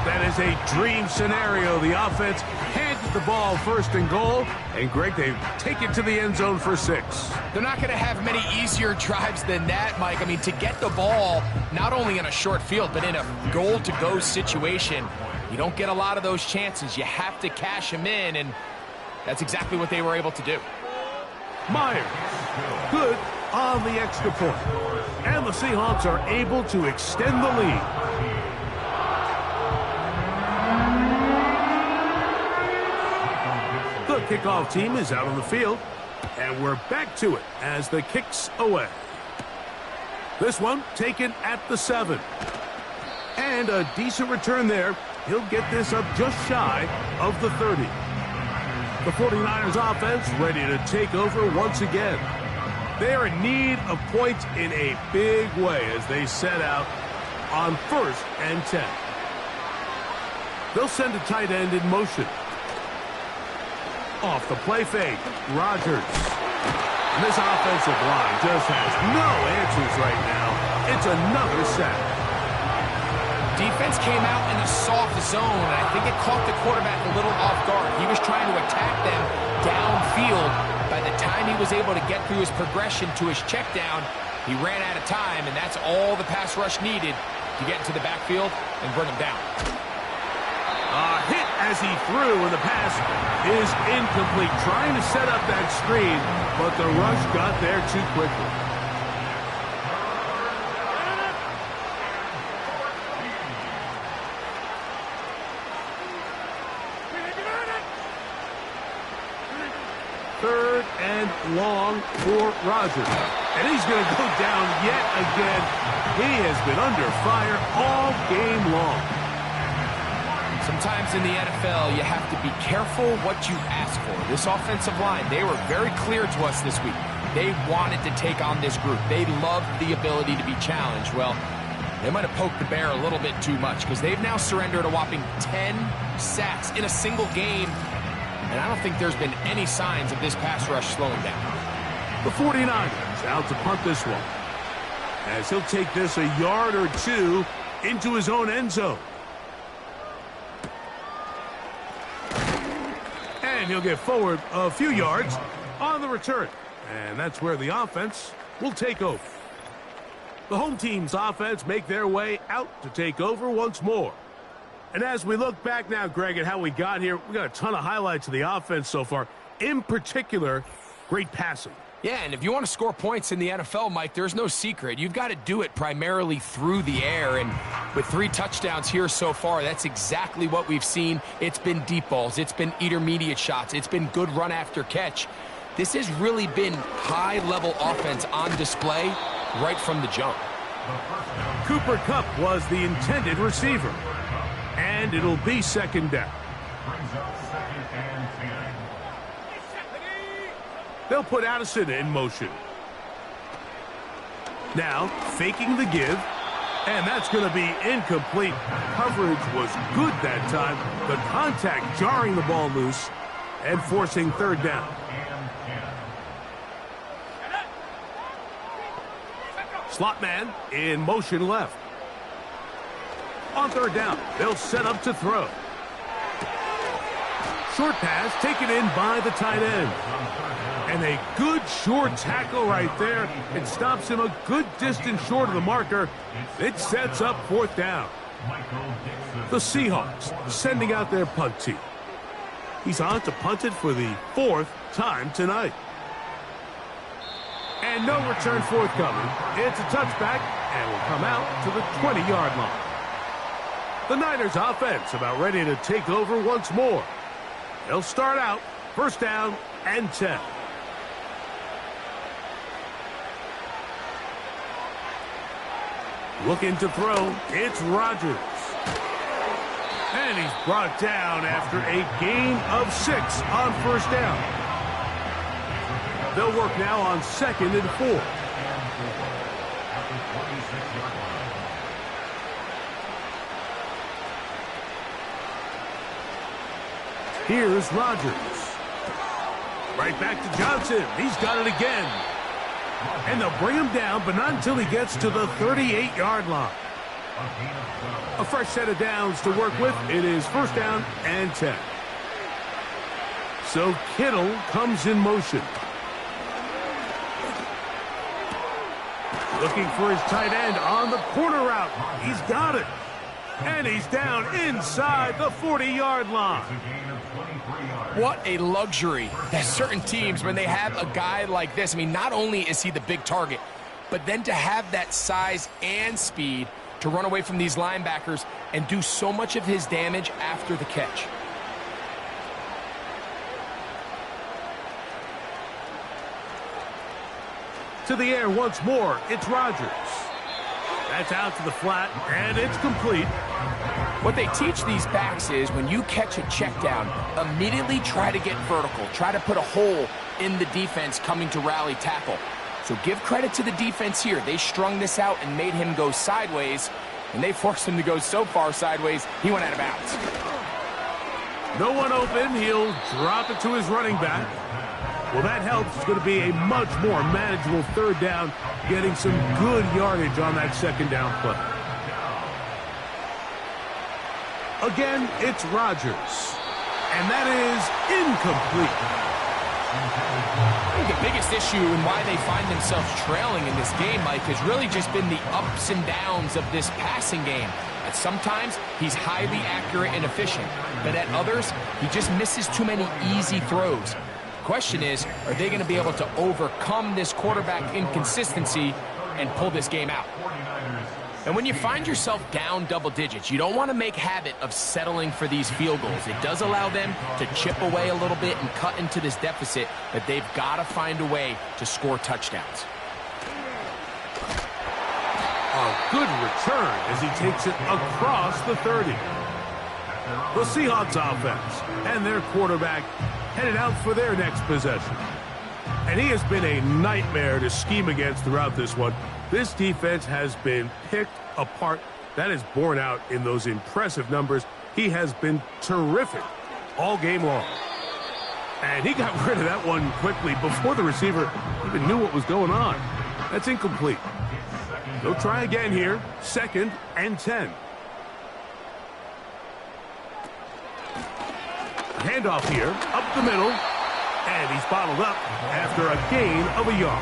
That is a dream scenario. The offense can't the ball first and goal. And, Greg, they take it to the end zone for 6. They're not going to have many easier drives than that, Mike. I mean, to get the ball, not only in a short field, but in a goal-to-go situation, you don't get a lot of those chances. You have to cash them in, and that's exactly what they were able to do. Myers, good on the extra point. And the Seahawks are able to extend the lead. The kickoff team is out on the field, and we're back to it as the kick's away. This one taken at the 7. And a decent return there. He'll get this up just shy of the 30. The 49ers offense ready to take over once again. They are in need of points in a big way as they set out on 1st and 10. They'll send a tight end in motion. Off the play fake, Rodgers. And this offensive line just has no answers right now. It's another sack. Defense came out in a soft zone, and I think it caught the quarterback a little off guard. He was trying to attack them downfield. By the time he was able to get through his progression to his check down, he ran out of time, and that's all the pass rush needed to get into the backfield and bring him down. A hit as he threw, and the pass is incomplete. Trying to set up that screen, but the rush got there too quickly. Third and long for Rodgers. And he's going to go down yet again. He has been under fire all game long. Sometimes in the NFL, you have to be careful what you ask for. This offensive line, they were very clear to us this week. They wanted to take on this group. They loved the ability to be challenged. Well, they might have poked the bear a little bit too much because they've now surrendered a whopping 10 sacks in a single game. And I don't think there's been any signs of this pass rush slowing down. The 49ers out to punt this one, as he'll take this a yard or two into his own end zone. And he'll get forward a few yards on the return. And that's where the offense will take over. The home team's offense make their way out to take over once more. And as we look back now, Greg, at how we got here, we got a ton of highlights of the offense so far. In particular, great passing. Yeah, and if you want to score points in the NFL, Mike, there's no secret. You've got to do it primarily through the air. And with 3 touchdowns here so far, that's exactly what we've seen. It's been deep balls. It's been intermediate shots. It's been good run after catch. This has really been high-level offense on display right from the jump. Cooper Kupp was the intended receiver. And it'll be second down. Brings up 2nd and 10. They'll put Addison in motion. Now, faking the give. And that's going to be incomplete. Coverage was good that time. The contact jarring the ball loose and forcing third down. Slot man in motion left. On third down, they'll set up to throw. Short pass taken in by the tight end. And a good short tackle right there. It stops him a good distance short of the marker. It sets up fourth down. The Seahawks sending out their punt team. He's on to punt it for the 4th time tonight. And no return forthcoming. It's a touchback and will come out to the 20-yard line. The Niners offense about ready to take over once more. They'll start out first down and 10. Looking to throw, it's Rodgers. And he's brought down after a gain of 6 on first down. They'll work now on 2nd and 4. Here's Rodgers. Right back to Johnson. He's got it again. And they'll bring him down, but not until he gets to the 38-yard line. A fresh set of downs to work with. It is first down and 10. So Kittle comes in motion. Looking for his tight end on the corner route. He's got it. And he's down inside the 40-yard line. What a luxury that certain teams, when they have a guy like this, I mean, not only is he the big target, but then to have that size and speed to run away from these linebackers and do so much of his damage after the catch. To the air once more, it's Rodgers. That's out to the flat, and it's complete. What they teach these backs is when you catch a check down, immediately try to get vertical. Try to put a hole in the defense coming to rally tackle. So give credit to the defense here. They strung this out and made him go sideways, and they forced him to go so far sideways, he went out of bounds. No one open. He'll drop it to his running back. Well, that helps. It's going to be a much more manageable third down, getting some good yardage on that second down play. Again, it's Rodgers. And that is incomplete. I think the biggest issue and why they find themselves trailing in this game, Mike, has really just been the ups and downs of this passing game. At sometimes, he's highly accurate and efficient. But at others, he just misses too many easy throws. Question is, are they going to be able to overcome this quarterback inconsistency and pull this game out? And when you find yourself down double digits, you don't want to make habit of settling for these field goals. It does allow them to chip away a little bit and cut into this deficit, but they've got to find a way to score touchdowns. A good return as he takes it across the 30. The Seahawks offense and their quarterback headed out for their next possession. And he has been a nightmare to scheme against throughout this one. This defense has been picked apart. That is borne out in those impressive numbers. He has been terrific all game long. And he got rid of that one quickly before the receiver even knew what was going on. That's incomplete. They'll try again here. 2nd and 10. Handoff here, up the middle, and he's bottled up after a gain of a yard.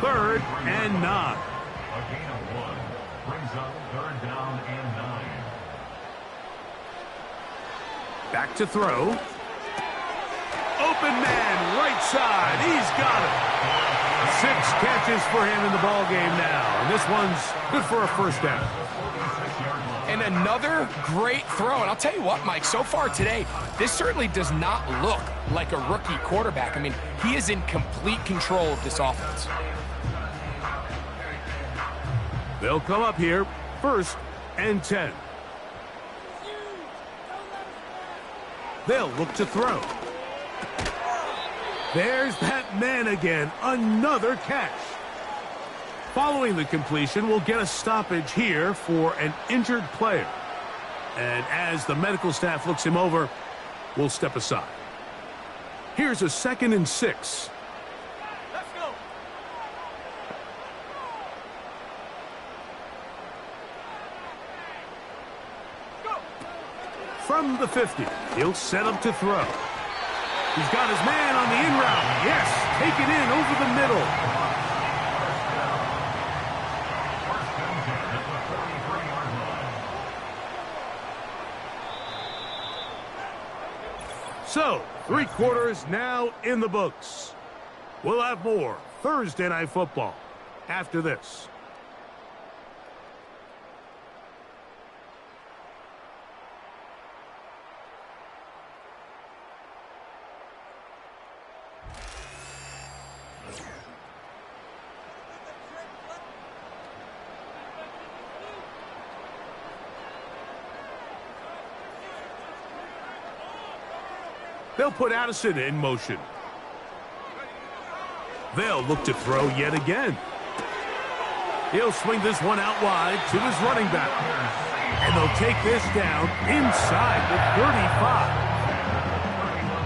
3rd and 9. A gain of 1 brings up 3rd down and 9. Back to throw. Open man, right side. He's got it. 6 catches for him in the ball game now, and this one's good for a first down. And another great throw. And I'll tell you what, Mike, so far today, this certainly does not look like a rookie quarterback. I mean, he is in complete control of this offense. They'll come up here, 1st and 10. They'll look to throw. There's that man again, another catch. Following the completion, we'll get a stoppage here for an injured player. And as the medical staff looks him over, we'll step aside. Here's a 2nd and 6. Let's go. From the 50, he'll set up to throw. He's got his man on the in route. Yes, take it in over the middle. So, 3 quarters now in the books. We'll have more Thursday Night Football after this. They'll put Addison in motion. They'll look to throw yet again. He'll swing this one out wide to his running back. And they'll take this down inside the 35.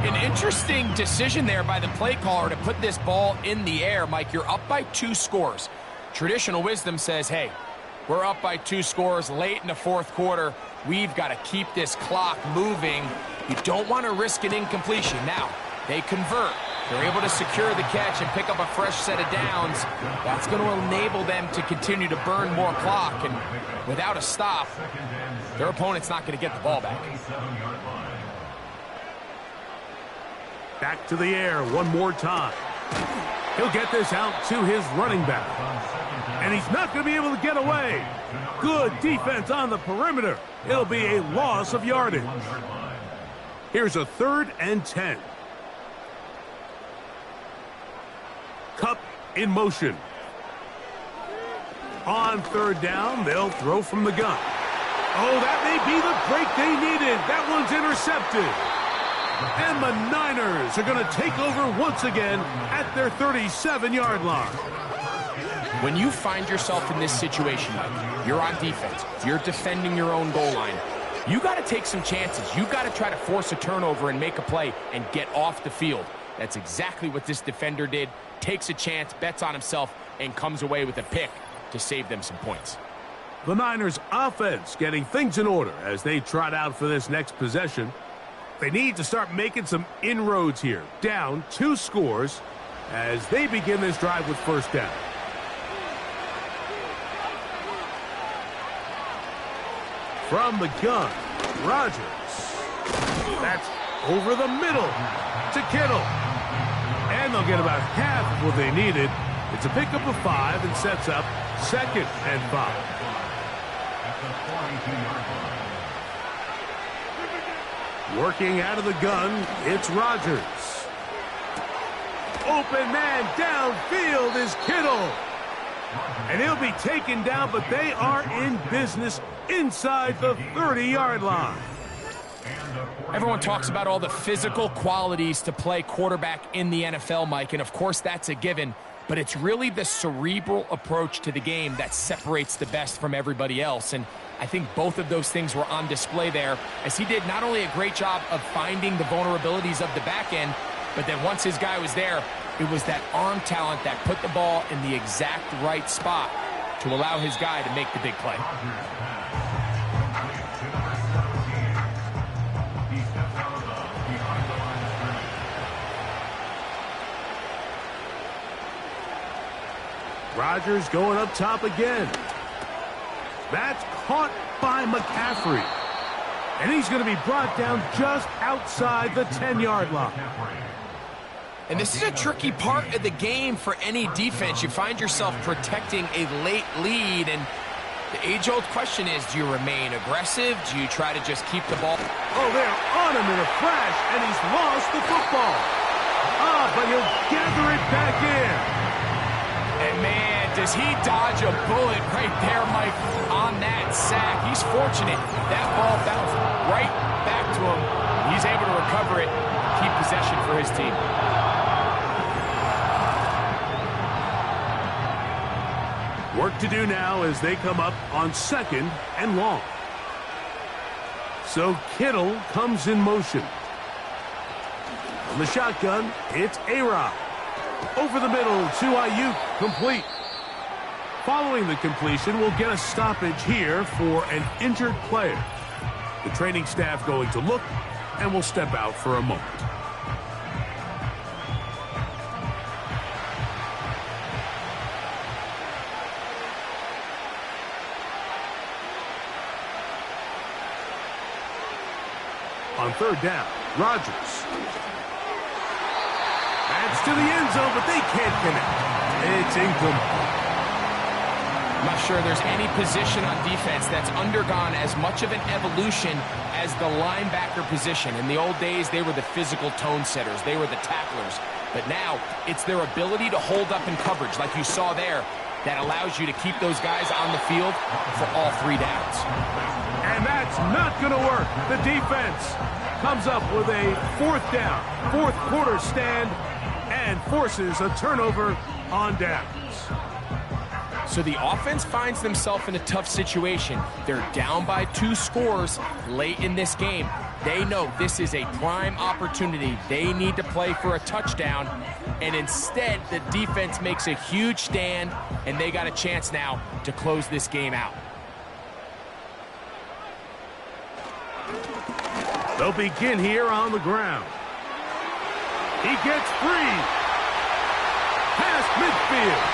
An interesting decision there by the play caller to put this ball in the air. Mike, you're up by 2 scores. Traditional wisdom says, hey, We're up by 2 scores late in the fourth quarter. We've got to keep this clock moving. You don't want to risk an incompletion. Now, they convert. They're able to secure the catch and pick up a fresh set of downs. That's going to enable them to continue to burn more clock. And without a stop, their opponent's not going to get the ball back. Back to the air one more time. He'll get this out to his running back. And he's not going to be able to get away. Good defense on the perimeter. It'll be a loss of yardage. Here's a 3rd and 10. Kupp in motion. On 3rd down, they'll throw from the gun. Oh, that may be the break they needed. That one's intercepted. And the Niners are going to take over once again at their 37-yard line. When you find yourself in this situation, Mike, you're on defense, you're defending your own goal line, you got to take some chances. You got to try to force a turnover and make a play and get off the field. That's exactly what this defender did. Takes a chance, bets on himself, and comes away with a pick to save them some points. The Niners offense getting things in order as they trot out for this next possession. They need to start making some inroads here. Down 2 scores as they begin this drive with 1st down. From the gun, Rodgers. That's over the middle to Kittle. And they'll get about half of what they needed. It's a pickup of 5 and sets up 2nd and 5. Working out of the gun, it's Rodgers. Open man downfield is Kittle. And he'll be taken down, but they are in business inside the 30-yard line. Everyone talks about all the physical qualities to play quarterback in the NFL, Mike, and of course that's a given, but it's really the cerebral approach to the game that separates the best from everybody else, and I think both of those things were on display there, as he did not only a great job of finding the vulnerabilities of the back end, but then once his guy was there, it was that arm talent that put the ball in the exact right spot to allow his guy to make the big play. Rodgers going up top again. That's caught by McCaffrey. And he's going to be brought down just outside the 10-yard line. And this is a tricky part of the game for any defense. You find yourself protecting a late lead, and the age-old question is, do you remain aggressive? Do you try to just keep the ball? Oh, they're on him in a flash, and he's lost the football. But he'll gather it back in. And, man, does he dodge a bullet right there, Mike, on that sack. He's fortunate. That ball bounced right back to him. He's able to recover it, keep possession for his team. Work to do now as they come up on 2nd and long. So Kittle comes in motion. On the shotgun, it's A-Rod. Over the middle to Ayuk, complete. Following the completion, we'll get a stoppage here for an injured player. The training staff going to look, and will step out for a moment. On 3rd down, Rodgers. That's to the end zone, but they can't connect. It's incomplete. I'm not sure there's any position on defense that's undergone as much of an evolution as the linebacker position. In the old days, they were the physical tone setters. They were the tacklers. But now, it's their ability to hold up in coverage, like you saw there, that allows you to keep those guys on the field for all 3 downs. And that's not going to work. The defense comes up with a 4th down, 4th quarter stand, and forces a turnover on downs. So the offense finds themselves in a tough situation. They're down by 2 scores late in this game. They know this is a prime opportunity. They need to play for a touchdown, and instead the defense makes a huge stand, and they got a chance now to close this game out. They'll begin here on the ground. He gets free. Past midfield.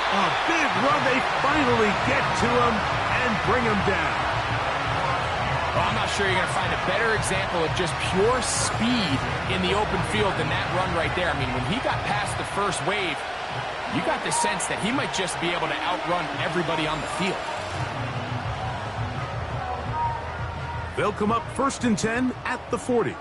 A big run. They finally get to him and bring him down. Well, I'm not sure you're going to find a better example of just pure speed in the open field than that run right there. I mean, when he got past the first wave, you got the sense that he might just be able to outrun everybody on the field. They'll come up 1st and 10 at the 40.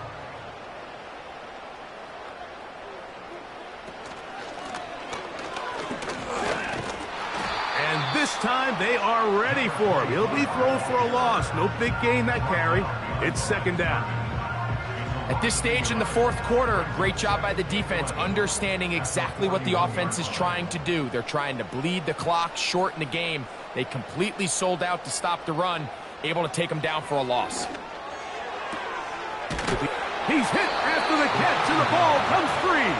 And this time they are ready for him. He'll be thrown for a loss. No big gain that carry. It's 2nd down. At this stage in the 4th quarter, great job by the defense understanding exactly what the offense is trying to do. They're trying to bleed the clock, shorten the game. They completely sold out to stop the run, able to take them down for a loss. He's hit after the catch, and the ball comes free.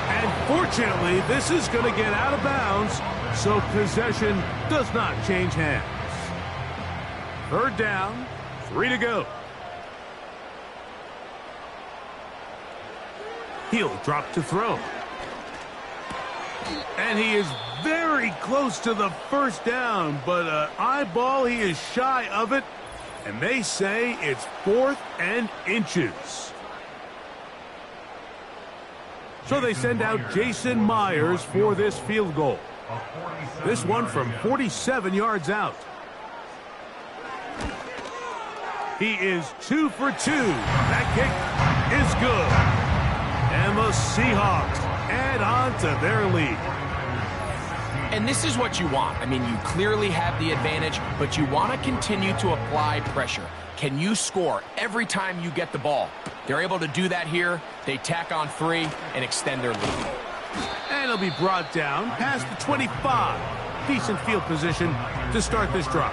And fortunately, this is going to get out of bounds, so possession does not change hands. 3rd down, 3 to go. He'll drop to throw. And he is very close to the 1st down, but eyeball, he is shy of it. And they say it's 4th and inches. So they send out Jason Myers for this field goal. This one from 47 yards out. He is 2 for 2. That kick is good. And the Seahawks add on to their lead. And this is what you want. I mean, you clearly have the advantage, but you want to continue to apply pressure. Can you score every time you get the ball? They're able to do that here. They tack on 3 and extend their lead. And he'll be brought down past the 25. Decent field position to start this drive.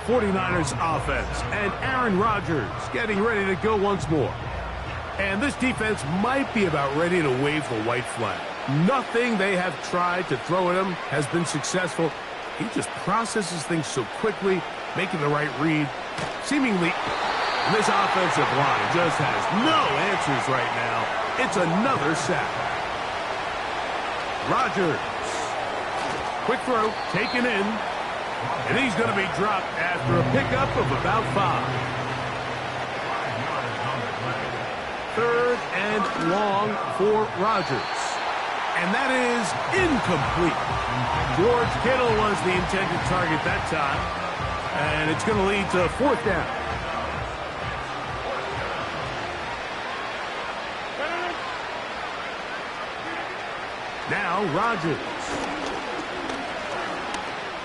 49ers offense and Aaron Rodgers getting ready to go once more. And this defense might be about ready to wave the white flag. Nothing they have tried to throw at him has been successful. He just processes things so quickly, making the right read. Seemingly, this offensive line just has no answers right now. It's another sack. Rodgers. Quick throw, taken in. And he's going to be dropped after a pickup of about 5. 3rd and long for Rodgers. And that is incomplete. George Kittle was the intended target that time. And it's going to lead to 4th down. Now Rodgers.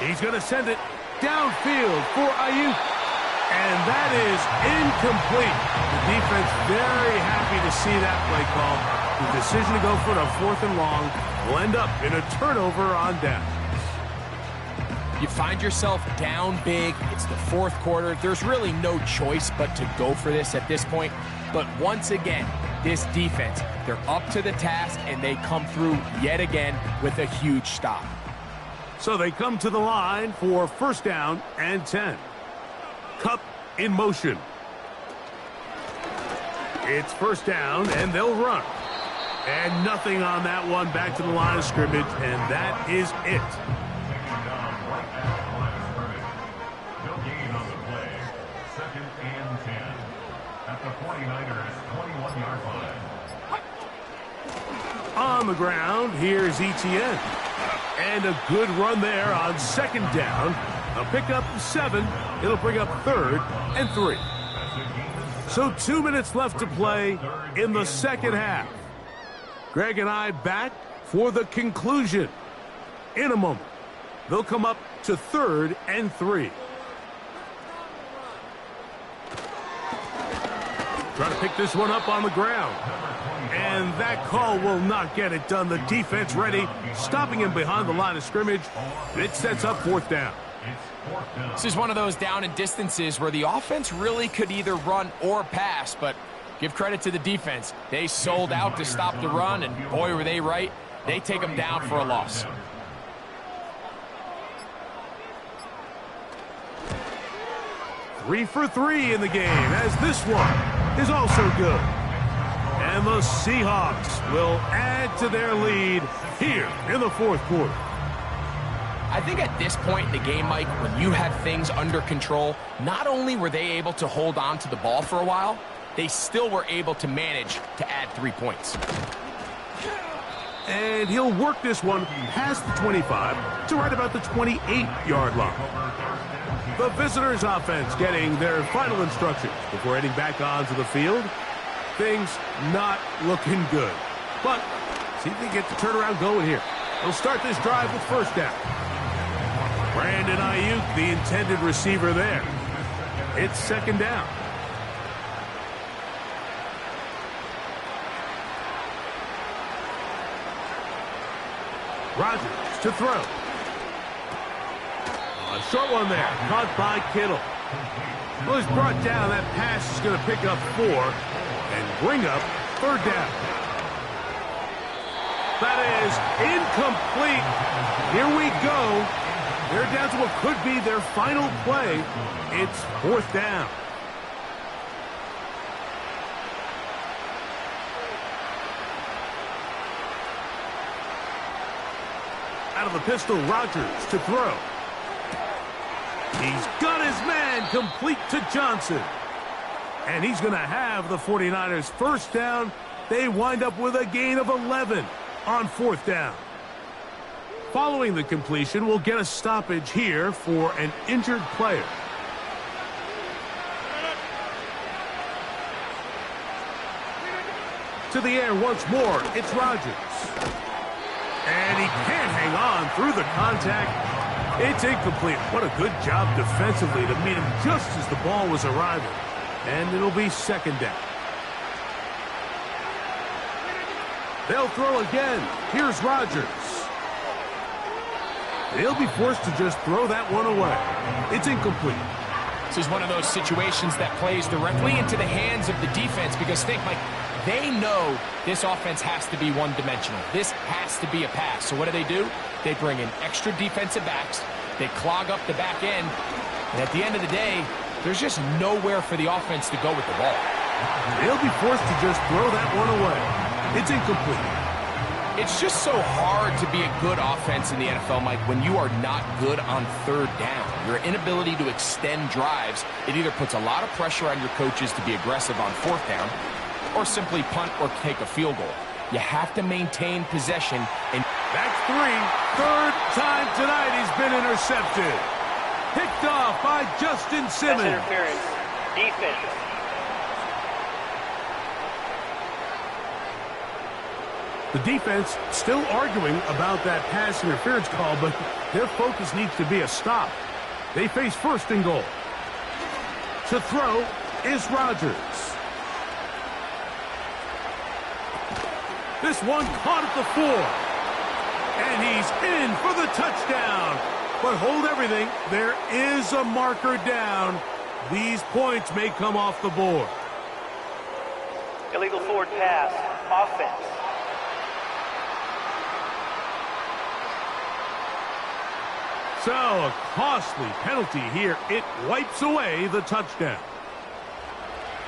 He's going to send it downfield for Ayuk. And that is incomplete. The defense very happy to see that play call. The decision to go for it on 4th and long will end up in a turnover on down. You find yourself down big. It's the 4th quarter. There's really no choice but to go for this at this point. But once again, this defense, they're up to the task, and they come through yet again with a huge stop. So they come to the line for 1st down and 10. Kupp in motion. It's 1st down, and they'll run. And nothing on that one. Back to the line of scrimmage, and that is it. No gain on the play. 2nd and 10. At the 49ers' 21-yard line. On the ground, here's Etienne. And a good run there on 2nd down. A pickup of 7. It'll bring up 3rd and 3. So 2 minutes left to play in the 2nd half. Greg and I back for the conclusion. In a moment, they'll come up to 3rd and 3. Trying to pick this one up on the ground. And that call will not get it done. The defense ready, stopping him behind the line of scrimmage. It sets up 4th down. It's fourth down. This is one of those down and distances where the offense really could either run or pass, but give credit to the defense. They sold out to stop the run, and boy, were they right. They take them down for a loss. Three for three in the game, as this one is also good. And the Seahawks will add to their lead here in the fourth quarter. I think at this point in the game, Mike, when you have things under control, not only were they able to hold on to the ball for a while, they still were able to manage to add 3 points. And he'll work this one past the 25 to right about the 28-yard line. The visitors' offense getting their final instructions before heading back onto the field. Things not looking good. But see if they get the turnaround going here. They'll start this drive with first down. Brandon Ayuk, the intended receiver there. It's second down. Rodgers to throw. A short one there, caught by Kittle. Well, he's brought down. That pass is going to pick up 4 and bring up third down. That is incomplete. Here we go. They're down to what could be their final play. It's fourth down. Out of the pistol, Rodgers to throw. He's got his man complete to Johnson. And he's going to have the 49ers first down. They wind up with a gain of 11 on fourth down. Following the completion, we'll get a stoppage here for an injured player. To the air once more, it's Rodgers. And he can't hang on through the contact. It's incomplete. What a good job defensively to meet him just as the ball was arriving. And it'll be second down. They'll throw again. Here's Rodgers. They'll be forced to just throw that one away. It's incomplete. This is one of those situations that plays directly into the hands of the defense because think, Mike, they know this offense has to be one-dimensional. This has to be a pass. So what do? They bring in extra defensive backs. They clog up the back end. And at the end of the day, there's just nowhere for the offense to go with the ball. They'll be forced to just throw that one away. It's incomplete. It's just so hard to be a good offense in the NFL, Mike, when you are not good on third down. Your inability to extend drives, it either puts a lot of pressure on your coaches to be aggressive on fourth down or simply punt or take a field goal. You have to maintain possession. And that's 3. Third time tonight he's been intercepted. Picked off by Justin Simmons. That's interference. Defense. The defense still arguing about that pass interference call, but their focus needs to be a stop. They face first and goal. To throw is Rodgers. This one caught at the 4. And he's in for the touchdown. But hold everything. There is a marker down. These points may come off the board. Illegal forward pass. Offense. So, a costly penalty here. It wipes away the touchdown.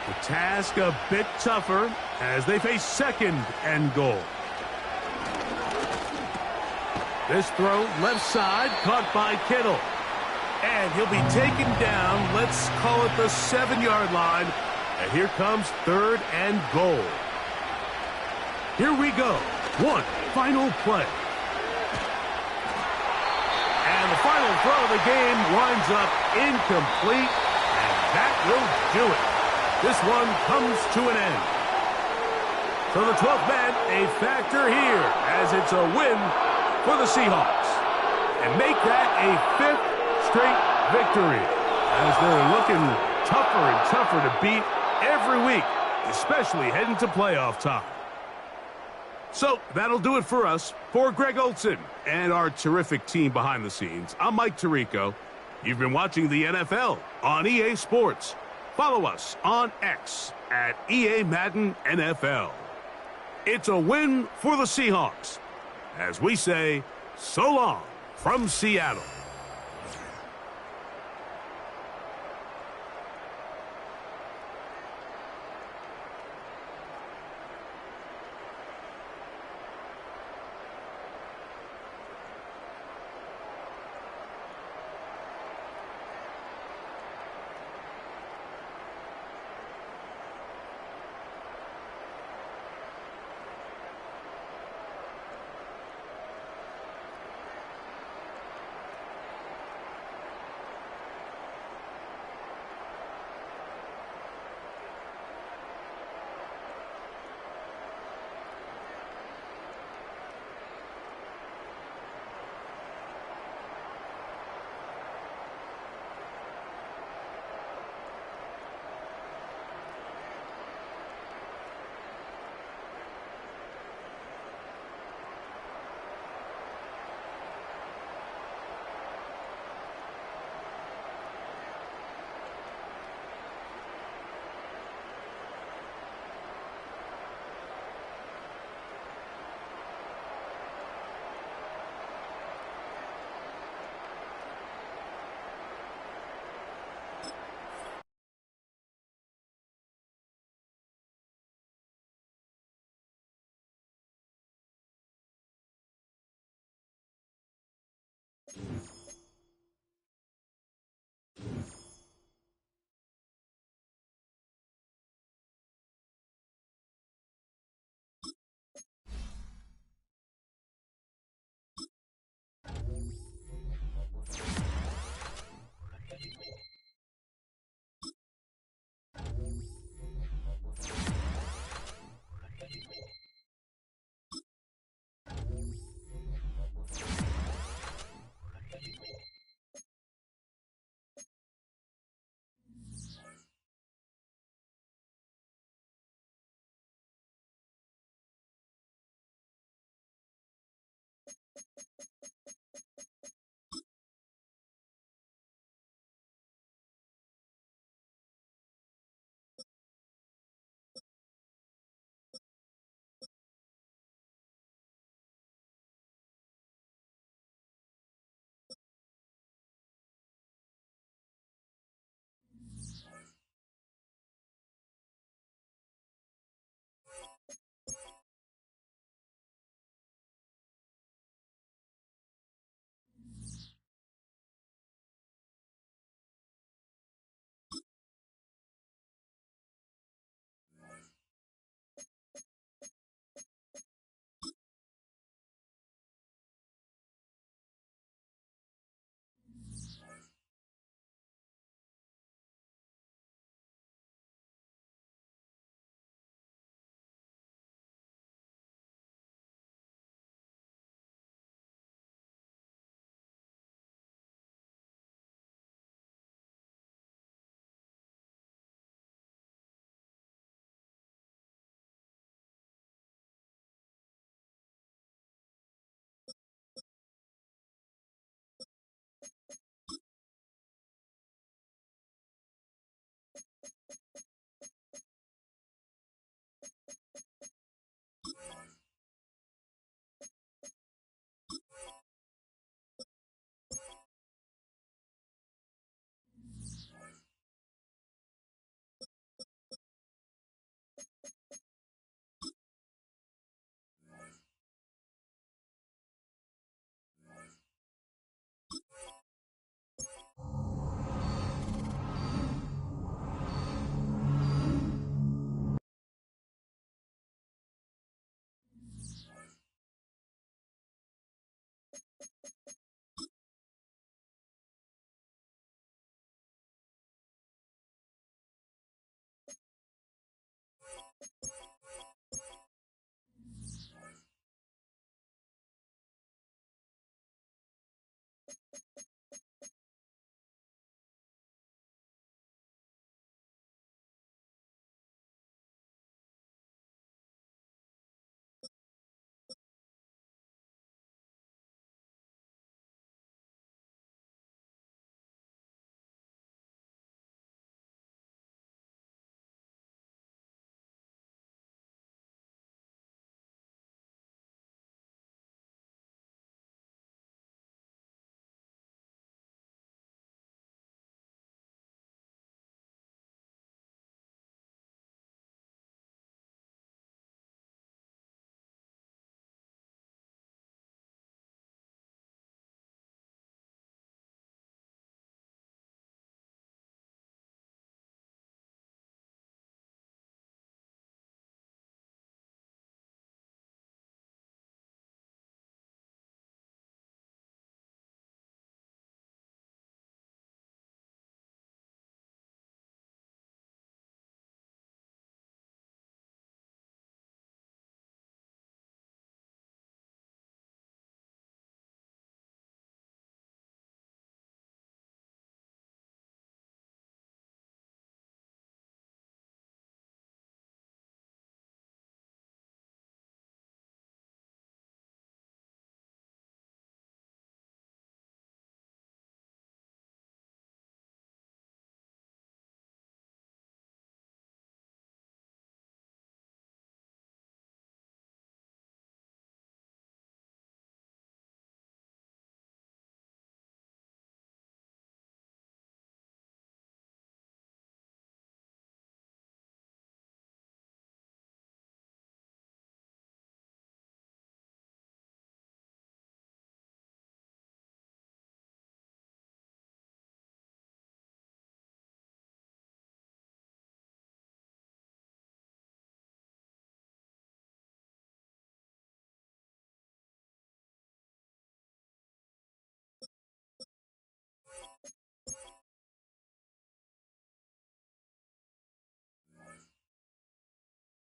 The task a bit tougher as they face second and goal. This throw left side caught by Kittle. And he'll be taken down, let's call it the 7-yard line. And here comes third and goal. Here we go. One final play. And the final throw of the game winds up incomplete. And that will do it. This one comes to an end. So the 12th man, a factor here as it's a win for the Seahawks. And make that a 5th straight victory as they're looking tougher and tougher to beat every week, especially heading to playoff time. So that'll do it for us. For Greg Olsen and our terrific team behind the scenes, I'm Mike Tirico. You've been watching the NFL on EA Sports. Follow us on X at EA Madden NFL. It's a win for the Seahawks. As we say, so long from Seattle.